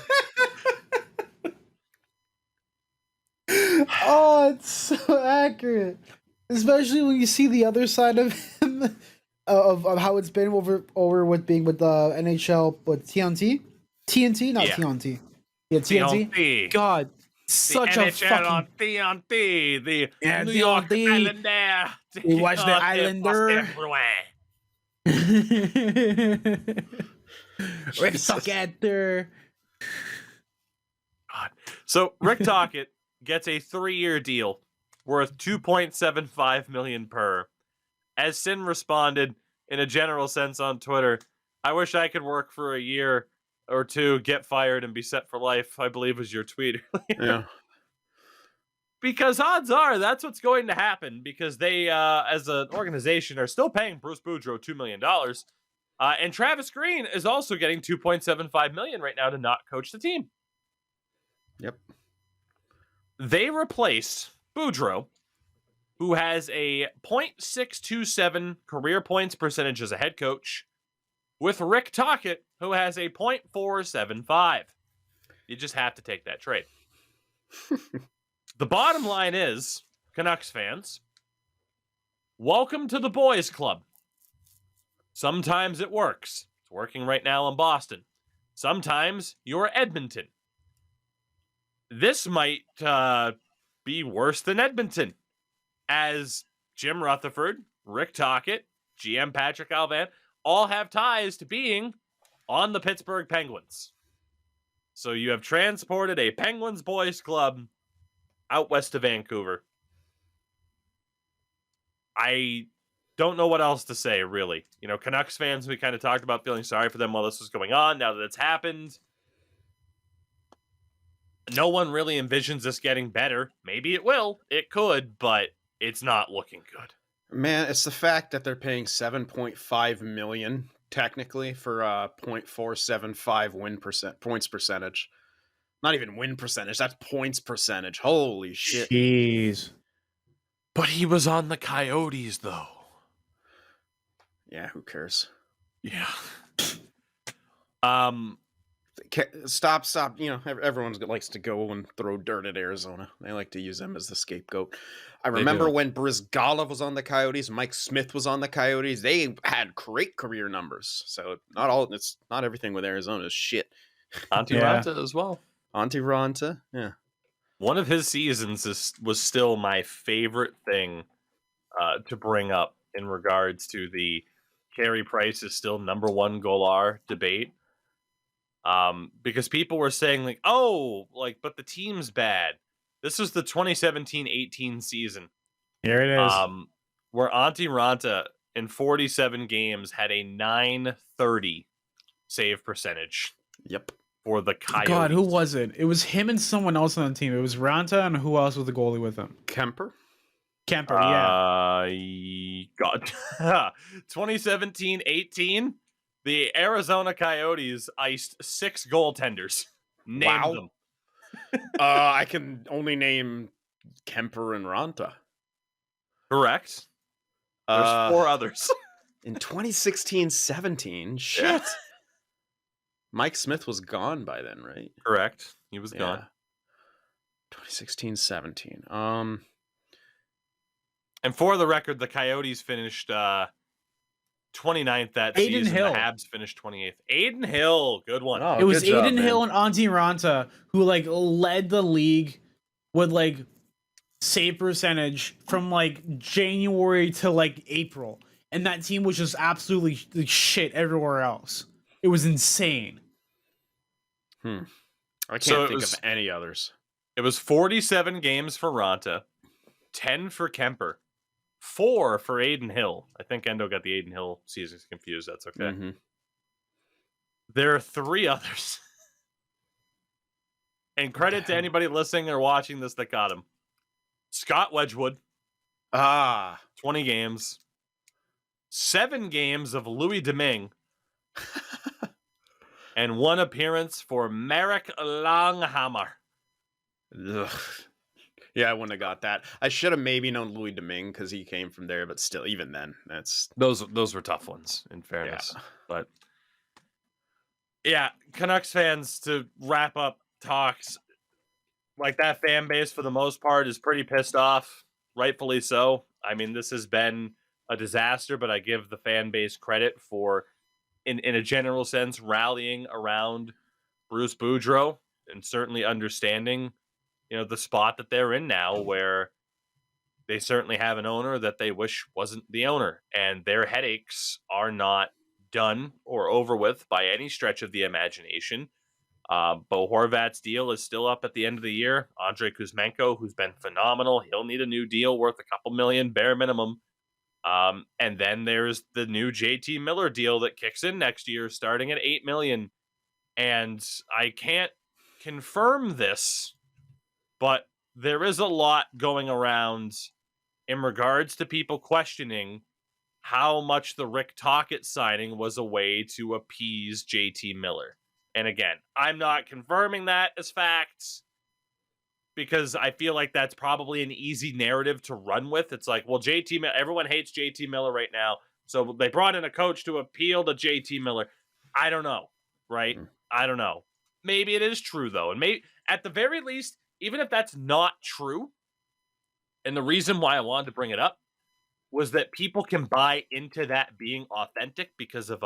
Oh, it's so accurate. Especially when you see the other side of him, of how it's been over with being with the NHL, with TNT? TNT? Not Yeah. TNT. Yeah, TNT. God, such the a NHL fucking... on TNT, the Yeah, New York TNT. Islander. You watch the Islander. Rick Tocchet. So Rick Tocchet gets a 3-year deal worth $2.75 million per. As Sin responded in a general sense on Twitter, I wish I could work for a year or two, get fired, and be set for life, I believe was your tweet earlier. Yeah. Because odds are that's what's going to happen, because they, as an organization, are still paying Bruce Boudreau $2 million. And Travis Green is also getting $2.75 million right now to not coach the team. Yep. They replaced Boudreau, who has a .627 career points percentage as a head coach, with Rick Tocchet, who has a .475. You just have to take that trade. The bottom line is, Canucks fans, welcome to the boys club. Sometimes it works. It's working right now in Boston. Sometimes you're Edmonton. This might be worse than Edmonton, as Jim Rutherford, Rick Tocchet, GM Patrick Alvan all have ties to being on the Pittsburgh Penguins. So you have transported a Penguins boys club out west of Vancouver. I don't know what else to say, really. You know, Canucks fans, we kind of talked about feeling sorry for them while this was going on. Now that it's happened, no one really envisions this getting better. Maybe it will. It could, but it's not looking good. Man, it's the fact that they're paying $7.5 million technically for a .475 points percentage. Not even win percentage. That's points percentage. Holy shit! Jeez. But he was on the Coyotes, though. Yeah, who cares? Yeah. Stop. You know, everyone likes to go and throw dirt at Arizona. They like to use them as the scapegoat. I remember when Brizgalov was on the Coyotes, Mike Smith was on the Coyotes. They had great career numbers. So it's not everything with Arizona is shit. Antti Raanta as well. Antti Raanta, yeah. One of his seasons was still my favorite thing to bring up in regards to the Carey Price is still number one goalie debate. Because people were saying but the team's bad. This was the 2017-18 season. Here it is. Where Antti Raanta in 47 games had a .930 save percentage. Yep. For the Coyotes. God, who was it? It was him and someone else on the team. It was Raanta, and who else was the goalie with him? Kemper, yeah. God. 2017-18, the Arizona Coyotes iced 6 goaltenders. Name them. I can only name Kemper and Raanta. Correct. There's 4 others. In 2016-17, shit. Yeah. Mike Smith was gone by then, right? Correct. He was gone. 2016-17. And for the record, the Coyotes finished 29th that Aiden season. Hill. The Habs finished 28th. Aiden Hill, good one. Oh, it was good job, Aiden man. Hill and Antti Raanta who led the league with save percentage from January to April, and that team was just absolutely shit everywhere else. It was insane. I can't think of any others. It was 47 games for Raanta, 10 for Kemper, 4 for Aiden Hill. I think Endo got the Aiden Hill seasons confused. That's okay. Mm-hmm. There are 3 others. And credit to anybody listening or watching this that got him. Scott Wedgwood. 20 games. 7 games of Louis Domingue. And 1 appearance for Marek Langhammer. Ugh. Yeah, I wouldn't have got that. I should have maybe known Louis Domingue because he came from there, but still, even then, that's... Those were tough ones, in fairness. Yeah. But, yeah, Canucks fans, to wrap up talks, that fan base, for the most part, is pretty pissed off. Rightfully so. I mean, this has been a disaster, but I give the fan base credit for... In a general sense, rallying around Bruce Boudreau and certainly understanding, the spot that they're in now, where they certainly have an owner that they wish wasn't the owner, and their headaches are not done or over with by any stretch of the imagination. Bo Horvat's deal is still up at the end of the year. Andrei Kuzmenko, who's been phenomenal, he'll need a new deal worth a couple million bare minimum. And then there's the new JT Miller deal that kicks in next year, starting at $8 million. And I can't confirm this, but there is a lot going around in regards to people questioning how much the Rick Tocchet signing was a way to appease JT Miller. And again, I'm not confirming that as facts, because I feel like that's probably an easy narrative to run with. It's everyone hates JT Miller right now, so they brought in a coach to appeal to JT Miller. I don't know, right? I don't know. maybe it is true though, and maybe at the very least, even if that's not true, and the reason why I wanted to bring it up was that people can buy into that being authentic because of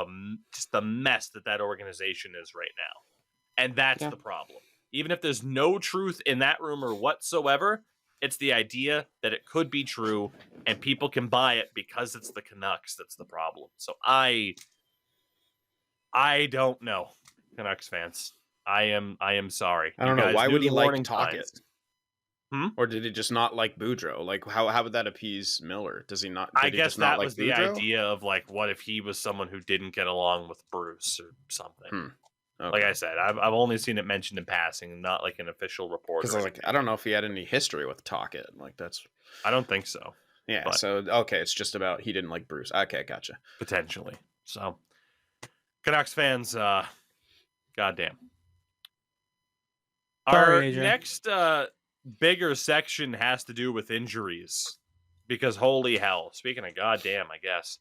just the mess that organization is right now, and that's the problem. Even if there's no truth in that rumor whatsoever, it's the idea that it could be true, and people can buy it because it's the Canucks. That's the problem. So I don't know, Canucks fans. I am sorry. I don't know. Why would he like Tocchet? Hmm? Or did he just not like Boudreau? Like, how would that appease Miller? Does he not? I guess that like was Boudreau? the idea of like, what if he was someone who didn't get along with Bruce or something? Okay. Like I said, I've only seen it mentioned in passing, not like an official report. Because I was like, I don't know if he had any history with Tocchet. Like that's. I don't think so. Yeah. But so okay, it's just about he didn't like Bruce. Okay, gotcha. Potentially. So, Canucks fans, goddamn. Our AJ. next bigger section has to do with injuries, because holy hell, speaking of goddamn, I guess,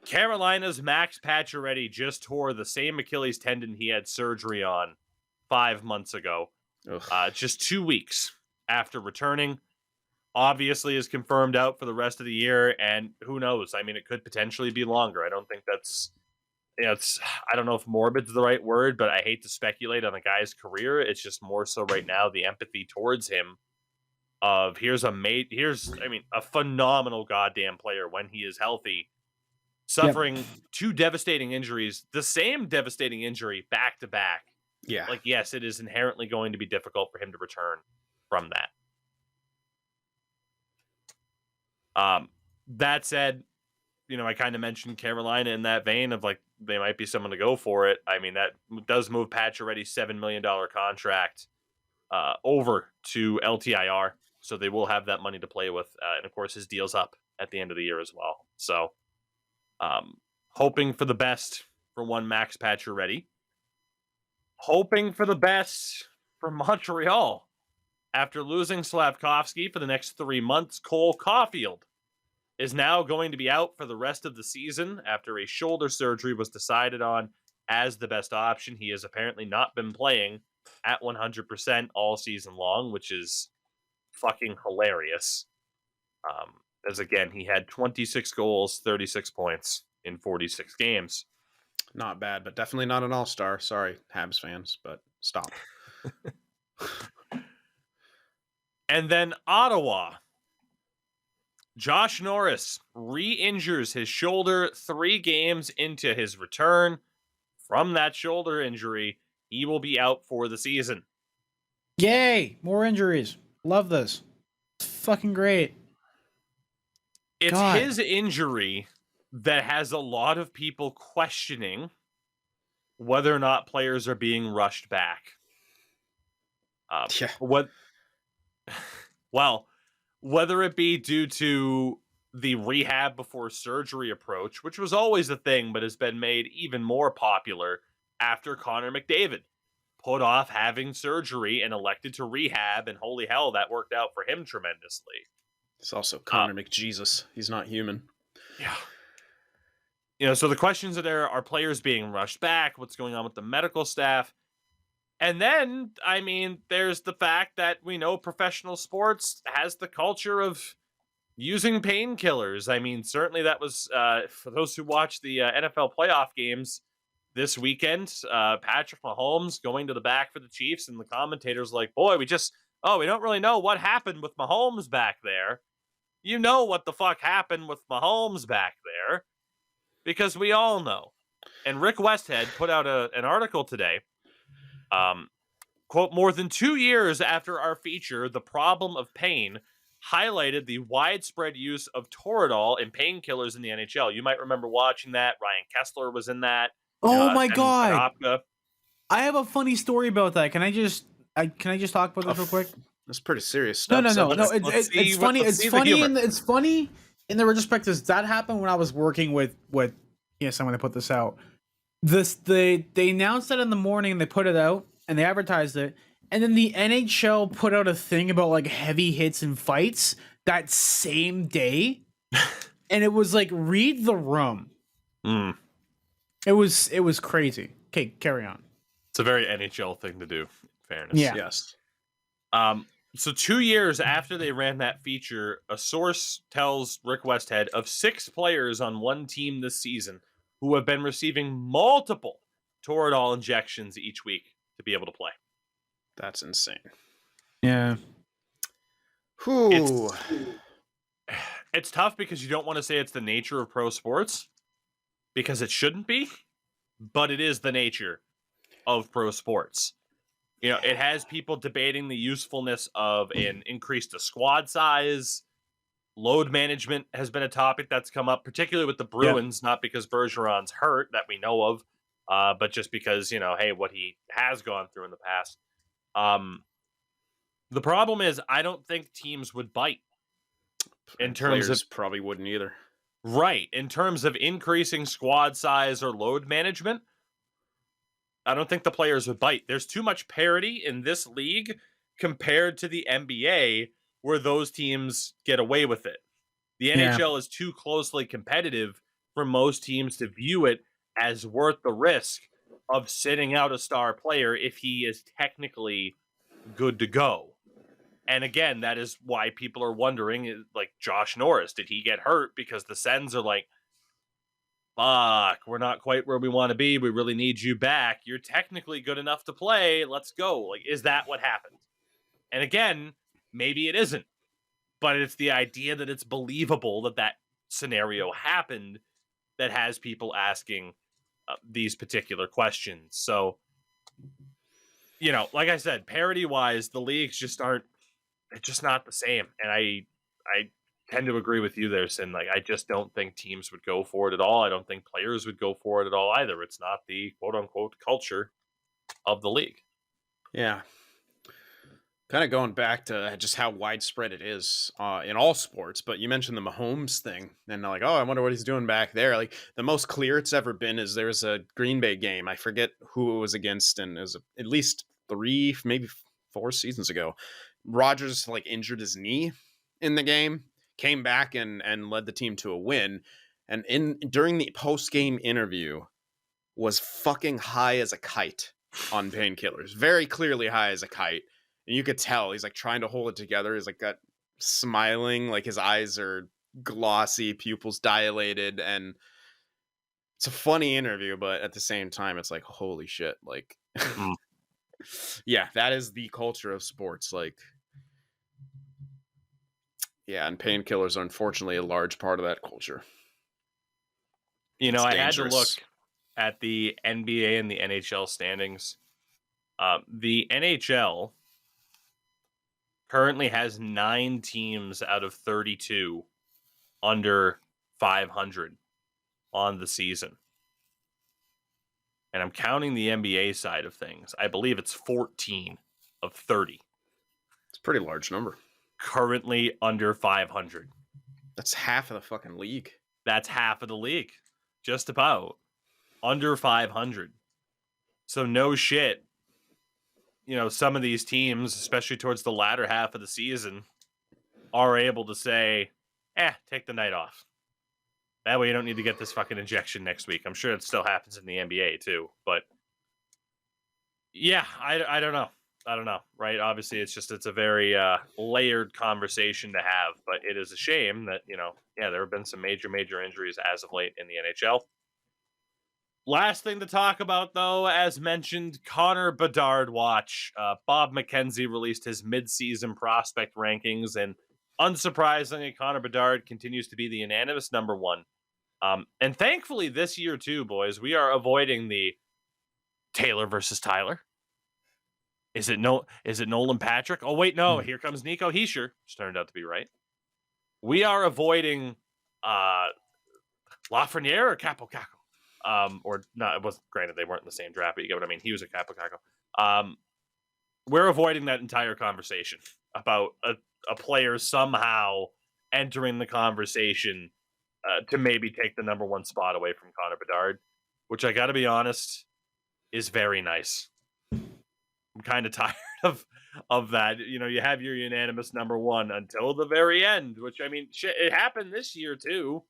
Carolina's Max Pacioretty just tore the same Achilles tendon he had surgery on 5 months ago, just 2 weeks after returning. Obviously is confirmed out for the rest of the year, and who knows, I mean, it could potentially be longer. I don't think that's, I don't know if morbid's the right word, but I hate to speculate on the guy's career. It's just more so right now the empathy towards him of here's a phenomenal goddamn player when he is healthy, suffering 2 devastating injuries, the same devastating injury back to back. Yeah. Like, yes, it is inherently going to be difficult for him to return from that. That said, I kind of mentioned Carolina in that vein of like, they might be someone to go for it. I mean, that does move Pacioretty's $7 million contract over to LTIR. So they will have that money to play with. And of course, his deal's up at the end of the year as well. So hoping for the best for one Max Pacioretty. Hoping for the best for Montreal. After losing Slavkovsky for the next 3 months, Cole Caulfield is now going to be out for the rest of the season after a shoulder surgery was decided on as the best option. He has apparently not been playing at 100% all season long, which is fucking hilarious. As again, he had 26 goals, 36 points in 46 games. Not bad, but definitely not an all-star. Sorry, Habs fans, but stop. And then Ottawa. Josh Norris re-injures his shoulder 3 games into his return from that shoulder injury. He will be out for the season. Yay! More injuries. Love this. It's fucking great. It's his injury that has a lot of people questioning whether or not players are being rushed back. Whether it be due to the rehab before surgery approach, which was always a thing, but has been made even more popular after Connor McDavid put off having surgery and elected to rehab, and holy hell, that worked out for him tremendously. It's also Connor McJesus. He's not human. Yeah. So the questions are players being rushed back? What's going on with the medical staff? And then, I mean, there's the fact that we know professional sports has the culture of using painkillers. I mean, certainly that was, for those who watch the NFL playoff games this weekend, Patrick Mahomes going to the back for the Chiefs, and the commentators like, boy, we don't really know what happened with Mahomes back there. You know what the fuck happened with Mahomes back there, because we all know. And Rick Westhead put out an article today. Quote, more than 2 years after our feature, The Problem of Pain, highlighted the widespread use of Toradol and painkillers in the NHL. You might remember watching that. Ryan Kessler was in that. Oh my god! Kanopka. I have a funny story about that. Can I just talk about this real quick? That's pretty serious stuff. No. It's funny. It's funny in the retrospect. That happened when I was working with someone that put this out. They announced that in the morning and they put it out and they advertised it, and then the NHL put out a thing about like heavy hits and fights that same day, and it was like read the room. It was crazy. Okay, carry on. It's a very NHL thing to do, in fairness. Yeah. Yes. So 2 years after they ran that feature, a source tells Rick Westhead of 6 players on one team this season who have been receiving multiple Toradol injections each week to be able to play. That's insane. Yeah. Whew. It's tough because you don't want to say it's the nature of pro sports because it shouldn't be, but it is the nature of pro sports. You know, it has people debating the usefulness of an increase to squad size. Load management has been a topic that's come up, particularly with the Bruins, not because Bergeron's hurt that we know of, but just because, you know, hey, what he has gone through in the past. The problem is I don't think teams would bite in terms Players of probably wouldn't either. right, in terms of increasing squad size or load management. I don't think the players would bite. There's too much parity in this league compared to the NBA where those teams get away with it. The NHL is too closely competitive for most teams to view it as worth the risk of sitting out a star player if he is technically good to go. And again, that is why people are wondering, like Josh Norris, did he get hurt? Because the Sens are like, fuck, we're not quite where we want to be. We really need you back. You're technically good enough to play. Let's go. Like, is that what happened? And again, maybe it isn't. But it's the idea that it's believable that that scenario happened that has people asking these particular questions. So, you know, like I said, parity-wise, the leagues just aren't, it's just not the same. And I tend to agree with you there, Sin. Like, I just don't think teams would go for it at all. I don't think players would go for it at all either. It's not the quote-unquote culture of the league. Yeah. Kind of going back to just how widespread it is in all sports, but you mentioned the Mahomes thing, and like, oh, I wonder what he's doing back there. Like, the most clear it's ever been is there's a Green Bay game. I forget who it was against, and it was at least 3, maybe 4 seasons ago. Rodgers like injured his knee in the game, came back and led the team to a win, and during the post-game interview was fucking high as a kite on painkillers, very clearly high as a kite. And you could tell he's like trying to hold it together. He's like got smiling, like his eyes are glossy, pupils dilated, and it's a funny interview, but at the same time, it's like, holy shit. Like, yeah, that is the culture of sports. Like, yeah, and painkillers are unfortunately a large part of that culture. You know, It's I had to dangerous. look at the NBA and the NHL standings. The NHL currently has 9 teams out of 32 under 500 on the season. And I'm counting the NBA side of things. I believe it's 14 of 30. It's a pretty large number. Currently under 500. That's half of the fucking league. That's half of the league. Just about. Under 500. So no shit. You know, some of these teams, especially towards the latter half of the season, are able to say, take the night off. That way you don't need to get this fucking injection next week. I'm sure it still happens in the NBA too. But yeah, I don't know. I don't know, right? Obviously, it's a very layered conversation to have, but it is a shame that, you know, there have been some major injuries as of late in the NHL. Last thing to talk about, though, as mentioned, Connor Bedard watch. Bob McKenzie released his mid-season prospect rankings, and unsurprisingly, Connor Bedard continues to be the unanimous number 1. And thankfully, this year, too, boys, we are avoiding the Taylor versus Tyler. Is it Nolan Patrick? Oh, wait, no. Here comes Nico Hischier, which turned out to be right. We are avoiding Lafreniere or Capo Caco. Or not, it wasn't, granted, they weren't in the same draft, but you get what I mean. He was a Capo Caco. We're avoiding that entire conversation about a player somehow entering the conversation to maybe take the number 1 spot away from Connor Bedard, which I got to be honest is very nice. I'm kind of tired of that. You know, you have your unanimous number 1 until the very end, which, I mean, shit, it happened this year too,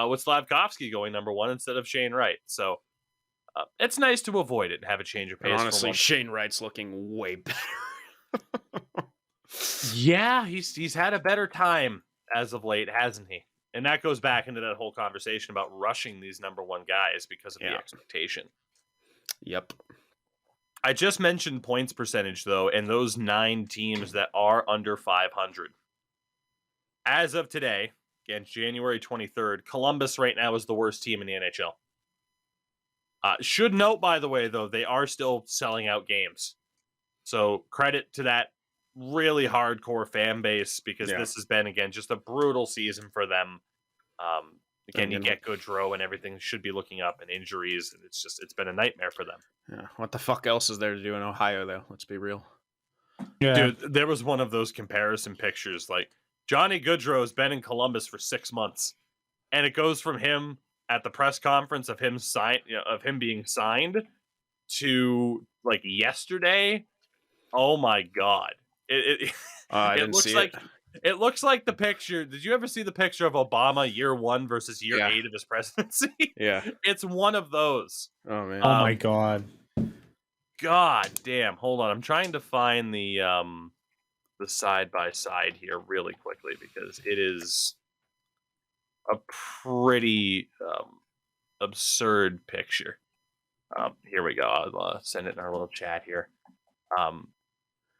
with Slavkovsky going number 1 instead of Shane Wright. So it's nice to avoid it and have a change of pace. And for honestly, once. Shane Wright's looking way better. Yeah, he's had a better time as of late, hasn't he? And that goes back into that whole conversation about rushing these number one guys because of the expectation. Yep. I just mentioned points percentage, though, and those 9 teams that are under 500. As of today, again, January 23rd, Columbus right now is the worst team in the NHL. Should note, by the way, though, they are still selling out games. So credit to that really hardcore fan base because this has been, again, just a brutal season for them. Again, you get Boudreau and everything should be looking up and injuries. And it's been a nightmare for them. Yeah. What the fuck else is there to do in Ohio, though? Let's be real. Yeah. Dude, there was one of those comparison pictures. Like, Johnny Gaudreau has been in Columbus for 6 months. And it goes from him at the press conference of him being signed to like yesterday. Oh my God. I didn't see it. It looks like the picture. Did you ever see the picture of Obama year 1 versus year 8 of his presidency? Yeah. It's one of those. Oh man. Oh my God. God damn. Hold on. I'm trying to find the side by side here really quickly because it is a pretty absurd picture. Here we go. I'll send it in our little chat here.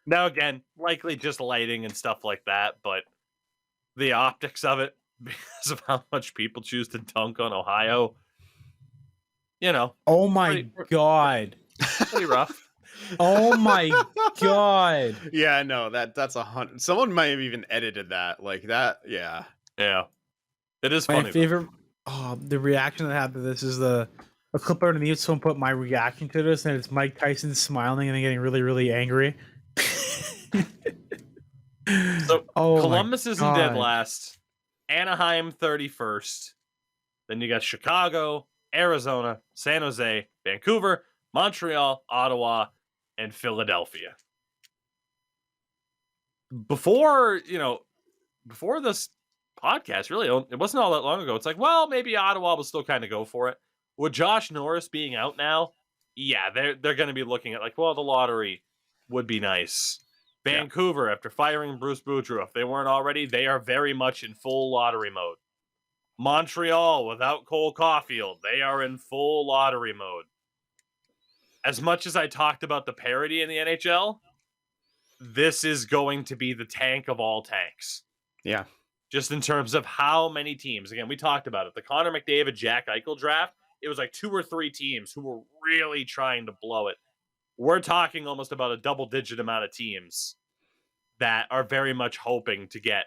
Now, again, likely just lighting and stuff like that, but the optics of it, because of how much people choose to dunk on Ohio, Oh my God. pretty rough. Oh my God. Yeah, no, that's 100. Someone might have even edited that like that. Yeah. Yeah. It is My funny. favorite, the reaction that happened to this is a clip underneath. Someone put my reaction to this, and it's Mike Tyson smiling and then getting really, really angry. So Columbus is in dead last, Anaheim 31st. Then you got Chicago, Arizona, San Jose, Vancouver, Montreal, Ottawa, and Philadelphia. Before this podcast, really, it wasn't all that long ago. It's like, well, maybe Ottawa will still kind of go for it. With Josh Norris being out now, yeah, they're going to be looking at like, well, the lottery would be nice. Vancouver, after firing Bruce Boudreau, if they weren't already, they are very much in full lottery mode. Montreal, without Cole Caulfield, they are in full lottery mode. As much as I talked about the parity in the NHL, this is going to be the tank of all tanks. Yeah. Just in terms of how many teams. Again, we talked about it. The Connor McDavid, Jack Eichel draft, it was like 2 or 3 teams who were really trying to blow it. We're talking almost about a double-digit amount of teams that are very much hoping to get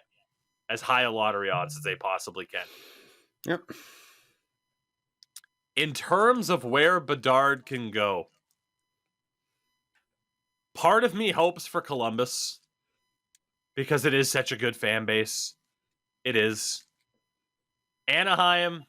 as high a lottery odds as they possibly can. Yep. In terms of where Bedard can go, part of me hopes for Columbus because it is such a good fan base. It is. Anaheim,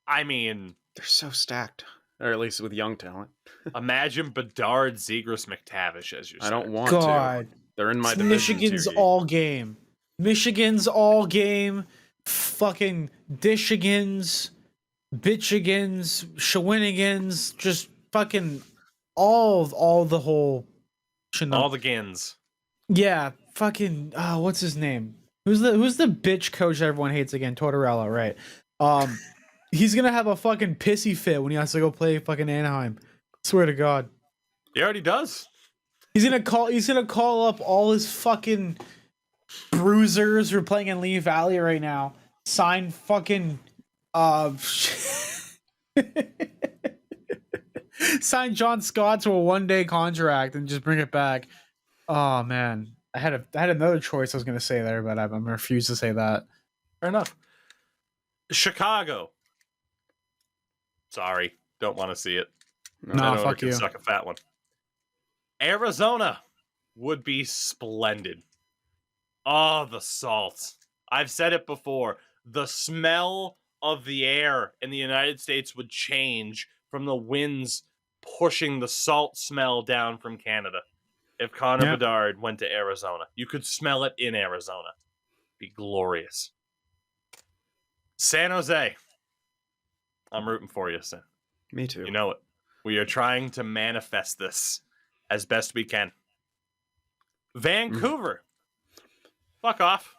I mean, they're so stacked, or at least with young talent. Imagine Bedard, Zegras, McTavish as your I don't center. want God. to. They're in my It's division. Michigan's Tougie. all game. Michigan's all game. Fucking Dishigans, Bitchigans, Shawinigans, just fucking all the whole. All the Gans. Yeah, fucking. What's his name? Who's the bitch coach that everyone hates again? Tortorella, right? He's gonna have a fucking pissy fit when he has to go play fucking Anaheim. Swear to God. He already does. He's gonna call up all his fucking bruisers who are playing in Lee Valley right now. Sign fucking sign John Scott to a 1-day contract and just bring it back. Oh man. I had another choice I was gonna say there, but I'm refused to say that. Fair enough. Chicago. Sorry, don't want to see it. No, That fuck can you. suck a fat one. Arizona would be splendid. Oh, the salt. I've said it before. The smell of the air in the United States would change from the winds pushing the salt smell down from Canada. If Connor Bedard went to Arizona, you could smell it in Arizona. Be glorious. San Jose. I'm rooting for you, Me too. You know it. We are trying to manifest this as best we can. Vancouver. Fuck off.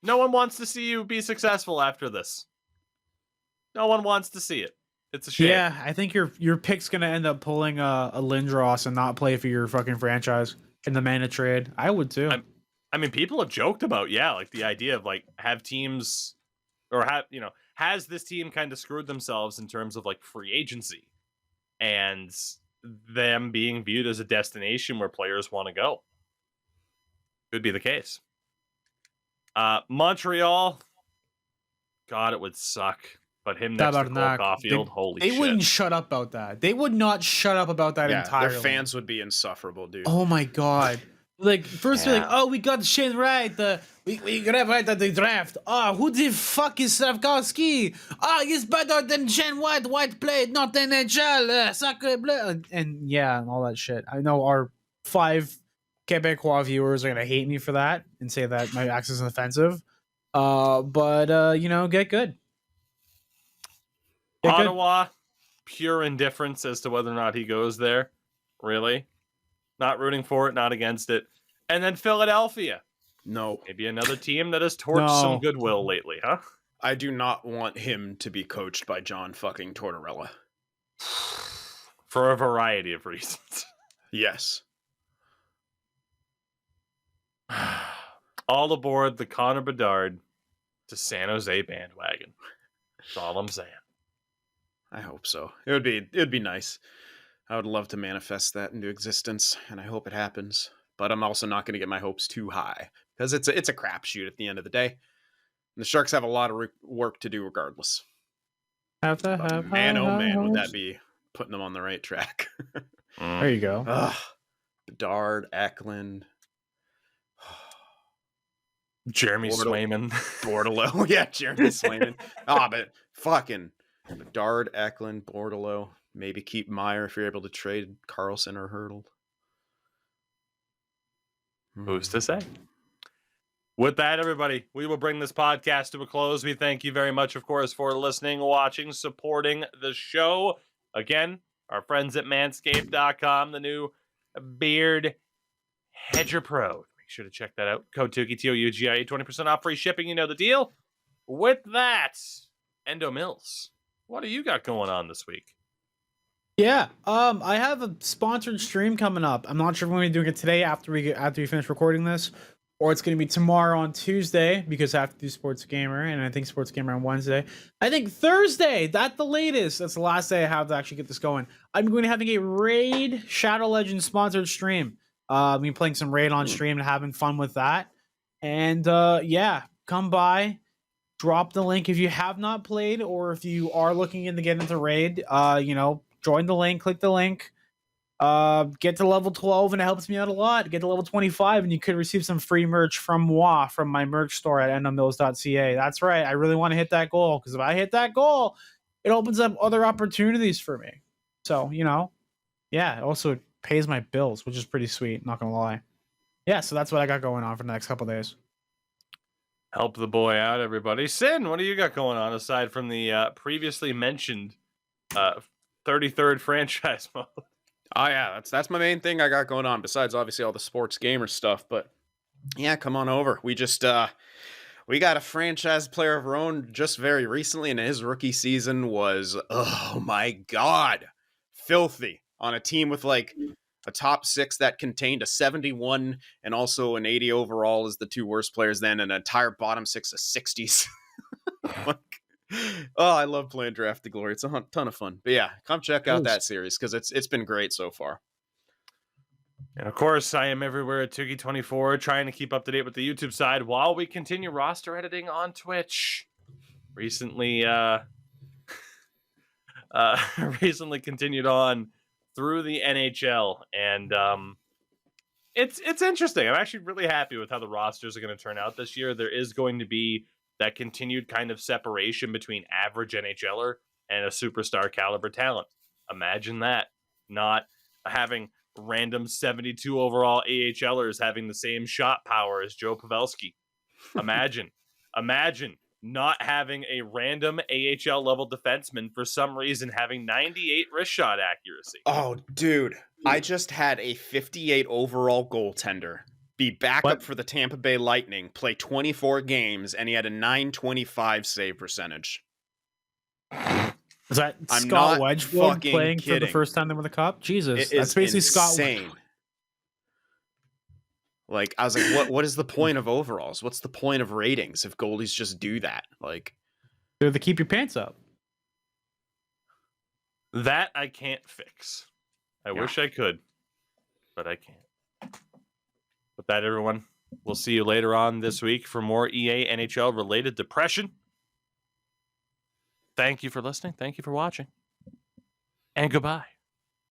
No one wants to see you be successful after this. No one wants to see it. It's a shame. Yeah, I think your pick's gonna end up pulling a Lindros and not play for your fucking franchise in the mana trade. I would too. I mean, people have joked about, like the idea of like have teams or has this team kind of screwed themselves in terms of like free agency and them being viewed as a destination where players want to go. Could be the case. Montreal, God, it would suck. But him next to Cole Caulfield, holy shit. They wouldn't shut up about that. They would not shut up about that entirely. Their fans would be insufferable, dude. Oh my god. Like, first they're like, oh, we got Shane Wright. We got right at the draft. Oh, who the fuck is Slavkovsky? Oh, he's better than Shane White. White played, not NHL. Sacre bleu. And yeah, and all that shit. I know our 5 Quebecois viewers are going to hate me for that and say that my accent is offensive. But get good. Ottawa, pure indifference as to whether or not he goes there. Really? Not rooting for it, not against it. And then Philadelphia. No. Maybe another team that has torched some goodwill lately, huh? I do not want him to be coached by John fucking Tortorella. For a variety of reasons. Yes. All aboard the Connor Bedard to San Jose bandwagon. That's all I'm saying. I hope so. It'd be nice. I would love to manifest that into existence, and I hope it happens. But I'm also not going to get my hopes too high because it's a crapshoot at the end of the day. And the Sharks have a lot of work to do regardless. Man, oh man, would that be putting them on the right track? There you go. Bedard, Eklund, Jeremy Swayman, Bordelot. Yeah, Jeremy Swayman. But fucking Bedard, Eklund, Bordelot. Maybe keep Meyer if you're able to trade Carlson or Hurdle. Who's to say? With that, everybody, we will bring this podcast to a close. We thank you very much, of course, for listening, watching, supporting the show. Again, our friends at manscaped.com, the new Beard Hedger Pro. Make sure to check that out. Code Tougie, Tougie, 20% off, free shipping. You know the deal. With that, Endo Mills, what do you got going on this week? Yeah, I have a sponsored stream coming up. I'm not sure if we're going to be doing it today after we finish recording this, or it's going to be tomorrow on Tuesday because I have to do Sports Gamer, and I think Sports Gamer on Wednesday. I think Thursday, that's the latest. That's the last day I have to actually get this going. I'm going to be having a Raid Shadow Legends sponsored stream. I've been playing some Raid on stream and having fun with that. And come by, drop the link if you have not played, or if you are looking to get into Raid, join the link, click the link, get to level 12, and it helps me out a lot. Get to level 25, and you could receive some free merch from moi, from my merch store at endomills.ca. That's right. I really want to hit that goal, because if I hit that goal, it opens up other opportunities for me. So, it also pays my bills, which is pretty sweet, not going to lie. Yeah, so that's what I got going on for the next couple days. Help the boy out, everybody. Sin, what do you got going on aside from the previously mentioned 33rd franchise mode? Oh yeah, that's my main thing I got going on, besides obviously all the sports gamer stuff. But yeah, come on over. We just we got a franchise player of our own just very recently, and his rookie season was, oh my god, filthy, on a team with like a top 6 that contained a 71 and also an 80 overall as the 2 worst players, then an entire bottom 6 of 60s. Oh, I love playing Draft to Glory. It's a ton of fun. But yeah, come check out that series because it's been great so far. And of course, I am everywhere at Tougie24, trying to keep up to date with the YouTube side while we continue roster editing on Twitch. Recently continued on through the NHL, and it's interesting. I'm actually really happy with how the rosters are going to turn out this year. There is going to be that continued kind of separation between average NHLer and a superstar caliber talent. Imagine that. Not having random 72 overall AHLers having the same shot power as Joe Pavelski. Imagine not having a random AHL level defenseman for some reason having 98 wrist shot accuracy. Oh, dude. I just had a 58 overall goaltender be backup for the Tampa Bay Lightning, play 24 games, and he had a .925 save percentage. Is that I'm Scott not Wedgwood fucking playing for the kidding. first time they won the cup? Jesus, It that's is basically Scott. insane. Like, I was like, what is the point of overalls? What's the point of ratings if goalies just do that? Like, They're to keep your pants up. That I can't fix. I wish I could, but I can't. With that, everyone, we'll see you later on this week for more EA NHL related depression. Thank you for listening. Thank you for watching. And goodbye.